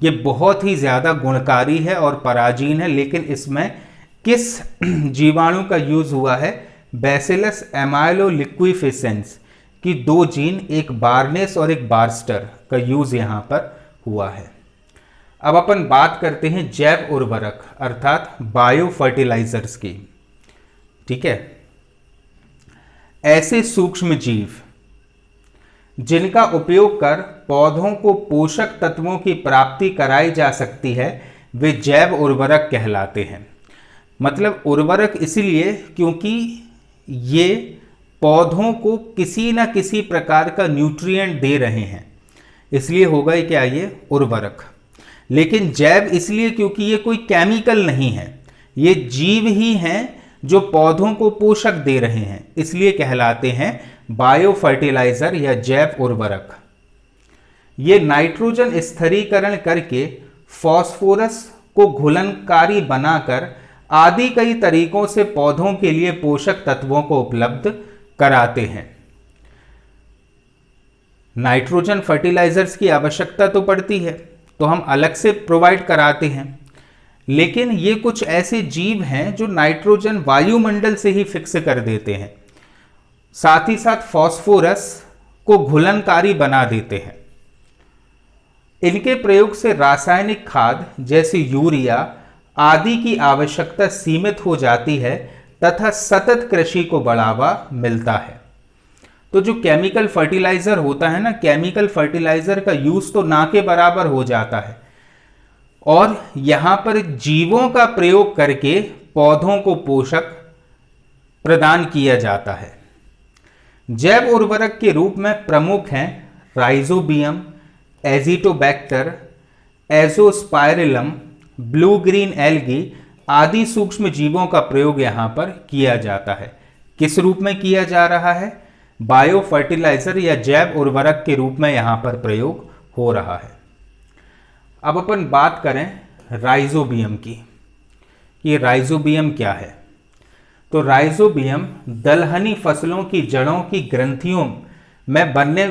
ये बहुत ही ज्यादा गुणकारी है और पराजीन है, लेकिन इसमें किस जीवाणु का यूज हुआ है? बैसिलस एमाइलोलिक्विफेसेंस की 2 जीन, एक बार्नेस और एक बार्स्टर का यूज यहां पर हुआ है। अब अपन बात करते हैं जैव उर्वरक अर्थात बायो फर्टिलाइजर्स की। ठीक है, ऐसे सूक्ष्म जीव जिनका उपयोग कर पौधों को पोषक तत्वों की प्राप्ति कराई जा सकती है वे जैव उर्वरक कहलाते हैं। मतलब उर्वरक इसलिए क्योंकि ये पौधों को किसी न किसी प्रकार का न्यूट्रिएंट दे रहे हैं, इसलिए होगा ये क्या? ये उर्वरक। लेकिन जैव इसलिए क्योंकि ये कोई केमिकल नहीं है, ये जीव ही हैं जो पौधों को पोषक दे रहे हैं, इसलिए कहलाते हैं बायो फर्टिलाइजर या जैव उर्वरक। ये नाइट्रोजन स्थिरीकरण करके फास्फोरस को घुलनकारी बनाकर आदि कई तरीकों से पौधों के लिए पोषक तत्वों को उपलब्ध कराते हैं। नाइट्रोजन फर्टिलाइजर्स की आवश्यकता तो पड़ती है तो हम अलग से प्रोवाइड कराते हैं, लेकिन ये कुछ ऐसे जीव हैं जो नाइट्रोजन वायुमंडल से ही फिक्स कर देते हैं, साथ ही साथ फास्फोरस को घुलनकारी बना देते हैं। इनके प्रयोग से रासायनिक खाद जैसे यूरिया आदि की आवश्यकता सीमित हो जाती है तथा सतत कृषि को बढ़ावा मिलता है। तो जो केमिकल फर्टिलाइजर होता है ना, केमिकल फर्टिलाइजर का यूज तो ना के बराबर हो जाता है और यहां पर जीवों का प्रयोग करके पौधों को पोषक प्रदान किया जाता है। जैव उर्वरक के रूप में प्रमुख हैं rhizobium, Azotobacter, Azospirillum, blue green algae आदि सूक्ष्म जीवों का प्रयोग यहां पर किया जाता है। किस रूप में किया जा रहा है? बायो फर्टिलाइजर या जैव उर्वरक के रूप में यहां पर प्रयोग हो रहा है। अब अपन बात करें राइजोबियम की। ये राइजोबियम क्या है? तो राइजोबियम दलहनी फसलों की जड़ों की ग्रंथियों में बनने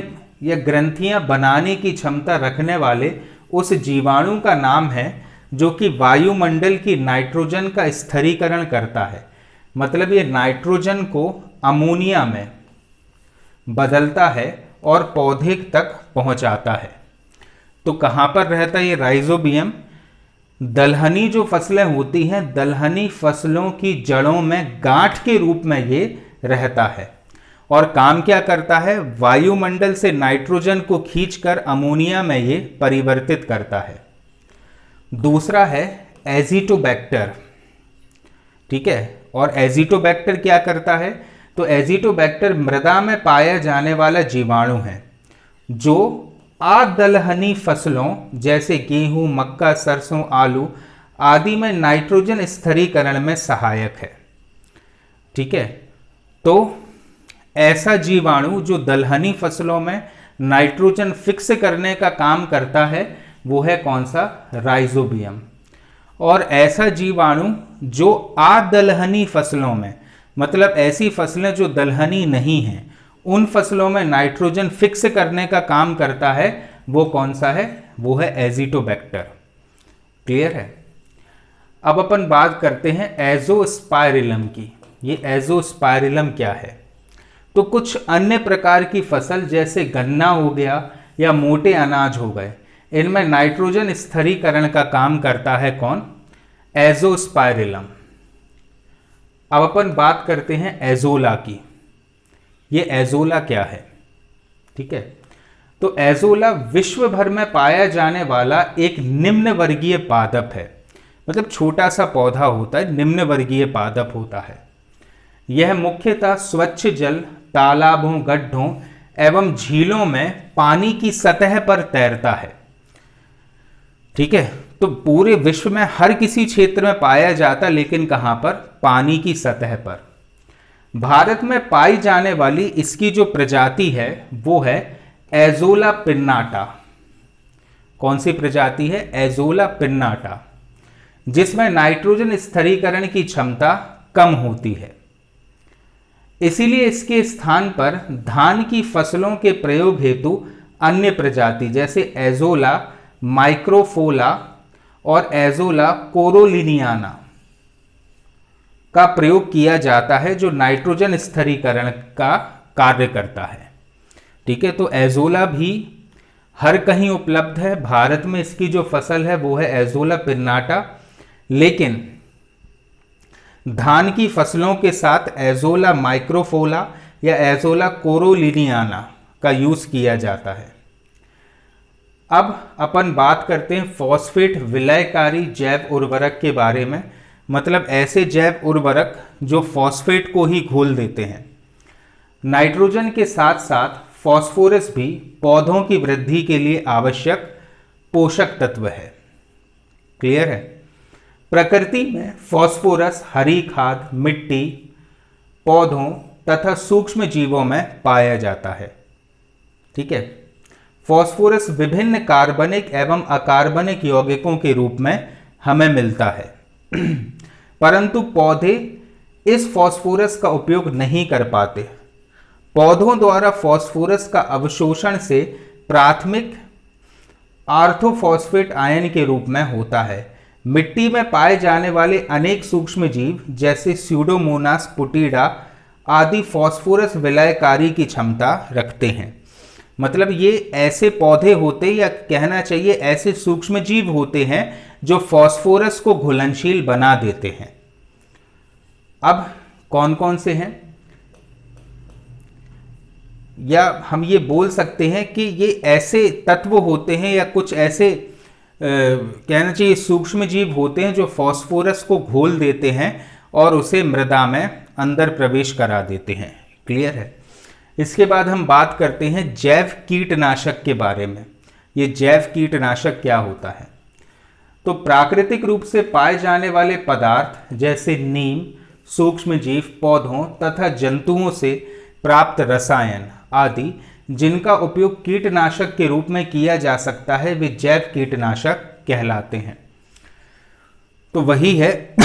या ग्रंथियां बनाने की क्षमता रखने वाले उस जीवाणु का नाम है जो कि वायुमंडल की नाइट्रोजन का स्थिरीकरण करता है। मतलब ये नाइट्रोजन को अमोनिया में बदलता है और पौधे तक पहुंचाता है। तो कहां पर रहता है ये राइजोबियम? दलहनी जो फसलें होती हैं, दलहनी फसलों की जड़ों में गांठ के रूप में ये रहता है और काम क्या करता है? वायुमंडल से नाइट्रोजन को खींचकर अमोनिया में ये परिवर्तित करता है। दूसरा है एजिटोबैक्टर। ठीक है, और एजिटोबैक्टर क्या करता है? तो एजिटोबैक्टर मृदा में पाया जाने वाला जीवाणु है जो अदलहनी फसलों जैसे गेहूं, मक्का, सरसों, आलू आदि में नाइट्रोजन स्थिरीकरण में सहायक है। ठीक है, तो ऐसा जीवाणु जो दलहनी फसलों में नाइट्रोजन फिक्स करने का काम करता है वो है कौन सा? राइजोबियम। और ऐसा जीवाणु जो अदलहनी फसलों में, मतलब ऐसी फसलें जो दलहनी नहीं हैं, उन फसलों में नाइट्रोजन फिक्स करने का काम करता है, वो कौन सा है? वो है एजिटोबैक्टर। क्लियर है? अब अपन बात करते हैं एजोस्पाइरिलम की। ये एजोस्पाइरिलम क्या है? तो कुछ अन्य प्रकार की फसल जैसे गन्ना हो गया या मोटे अनाज हो गए, इनमें नाइट्रोजन स्थिरीकरण का काम करता है कौन? एजोस्पाइरिलम। अब अपन बात करते हैं एजोला की। ये एजोला क्या है? ठीक है, तो एजोला विश्व भर में पाया जाने वाला एक निम्न वर्गीय पादप है। मतलब छोटा सा पौधा होता है, निम्न वर्गीय पादप होता है। यह मुख्यतः स्वच्छ जल, तालाबों, गड्ढों एवं झीलों में पानी की सतह पर तैरता है। ठीक है, तो पूरे विश्व में हर किसी क्षेत्र में पाया जाता, लेकिन कहां पर? पानी की सतह पर। भारत में पाई जाने वाली इसकी जो प्रजाति है वो है एजोला पिन्नाटा। कौन सी प्रजाति है? एजोला पिन्नाटा, जिसमें नाइट्रोजन स्थिरीकरण की क्षमता कम होती है। इसीलिए इसके स्थान पर धान की फसलों के प्रयोग हेतु अन्य प्रजाति जैसे एजोला माइक्रोफोला और एजोला कोरोलिनियाना का प्रयोग किया जाता है, जो नाइट्रोजन स्थिरीकरण का कार्य करता है। ठीक है, तो एजोला भी हर कहीं उपलब्ध है। भारत में इसकी जो फसल है वो है एजोला पिन्नाटा, लेकिन धान की फसलों के साथ एजोला माइक्रोफोला या एजोला कोरोलिनियाना का यूज किया जाता है। अब अपन बात करते हैं फॉस्फेट विलयकारी जैव उर्वरक के बारे में, मतलब ऐसे जैव उर्वरक जो फॉस्फेट को ही घोल देते हैं। नाइट्रोजन के साथ साथ फॉस्फोरस भी पौधों की वृद्धि के लिए आवश्यक पोषक तत्व है। क्लियर है? प्रकृति में फॉस्फोरस हरी खाद, मिट्टी, पौधों तथा सूक्ष्म जीवों में पाया जाता है। ठीक है, फॉस्फोरस विभिन्न कार्बनिक एवं अकार्बनिक यौगिकों के रूप में हमें मिलता है, परंतु पौधे इस फॉस्फोरस का उपयोग नहीं कर पाते। पौधों द्वारा फॉस्फोरस का अवशोषण से प्राथमिक आर्थोफॉस्फेट आयन के रूप में होता है। मिट्टी में पाए जाने वाले अनेक सूक्ष्म जीव जैसे स्यूडोमोनास पुटीडा आदि फॉस्फोरस विलयकारी की क्षमता रखते हैं। मतलब ये ऐसे पौधे होते, या कहना चाहिए ऐसे सूक्ष्म जीव होते हैं जो फॉस्फोरस को घुलनशील बना देते हैं। अब कौन कौन से हैं, या हम ये बोल सकते हैं कि ये ऐसे तत्व होते हैं या कुछ ऐसे कहना चाहिए सूक्ष्म जीव होते हैं जो फॉस्फोरस को घोल देते हैं और उसे मृदा में अंदर प्रवेश करा देते हैं। क्लियर है? इसके बाद हम बात करते हैं जैव कीटनाशक के बारे में। ये जैव कीटनाशक क्या होता है? तो प्राकृतिक रूप से पाए जाने वाले पदार्थ जैसे नीम, सूक्ष्म जीव, पौधों तथा जंतुओं से प्राप्त रसायन आदि जिनका उपयोग कीटनाशक के रूप में किया जा सकता है, वे जैव कीटनाशक कहलाते हैं। तो वही है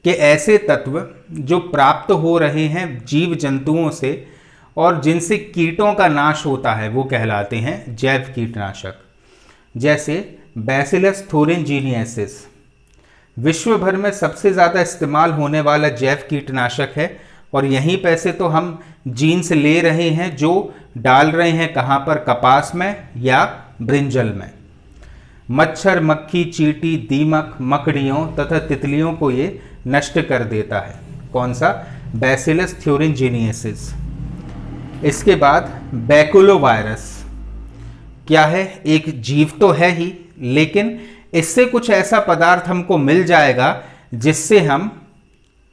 कि ऐसे तत्व जो प्राप्त हो रहे हैं जीव जंतुओं से और जिनसे कीटों का नाश होता है वो कहलाते हैं जैव कीटनाशक। जैसे बैसिलस थोरिनजीनियसिस विश्व भर में सबसे ज़्यादा इस्तेमाल होने वाला जैव कीटनाशक है, और यहीं पे से तो हम जीन्स ले रहे हैं जो डाल रहे हैं कहाँ पर? कपास में या ब्रिंजल में। मच्छर, मक्खी, चींटी, दीमक, मकड़ियों तथा तितलियों को ये नष्ट कर देता है। कौन सा? बैसिलस थ्योरिनजीनियसिस। इसके बाद बैकुलो वायरस क्या है? एक जीव तो है ही, लेकिन इससे कुछ ऐसा पदार्थ हमको मिल जाएगा जिससे हम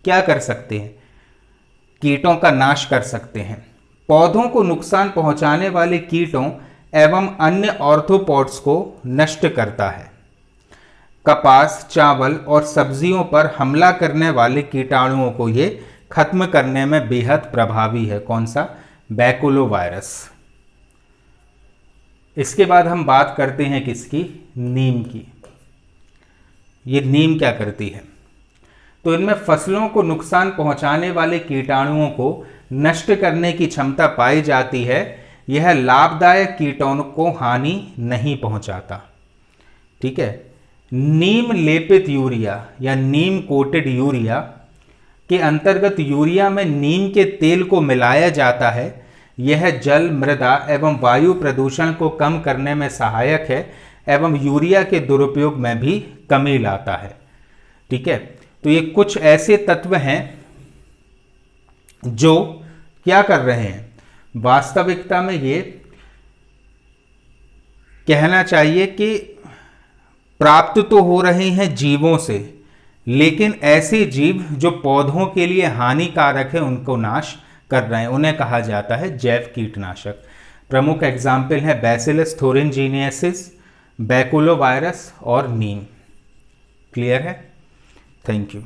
क्या कर सकते हैं? कीटों का नाश कर सकते हैं। पौधों को नुकसान पहुंचाने वाले कीटों एवं अन्य ऑर्थोपॉड्स को नष्ट करता है। कपास, चावल और सब्जियों पर हमला करने वाले कीटाणुओं को ये खत्म करने में बेहद प्रभावी है। कौन सा? बैकुलो वायरस। इसके बाद हम बात करते हैं किसकी? नीम की। ये नीम क्या करती है? तो इनमें फसलों को नुकसान पहुंचाने वाले कीटाणुओं को नष्ट करने की क्षमता पाई जाती है। यह लाभदायक कीटों को हानि नहीं पहुंचाता। ठीक है, नीम लेपित यूरिया या नीम कोटेड यूरिया के अंतर्गत यूरिया में नीम के तेल को मिलाया जाता है। यह जल, मृदा एवं वायु प्रदूषण को कम करने में सहायक है एवं यूरिया के दुरुपयोग में भी कमी लाता है। ठीक है, तो ये कुछ ऐसे तत्व हैं जो क्या कर रहे हैं? वास्तविकता में ये कहना चाहिए कि प्राप्त तो हो रहे हैं जीवों से, लेकिन ऐसे जीव जो पौधों के लिए हानिकारक है उनको नाश कर रहे हैं, उन्हें कहा जाता है जैव कीटनाशक। प्रमुख एग्जाम्पल है बैसिलस थोरिनजीनियसिस, बैकुलो वायरस और नीम। क्लियर है? Thank you.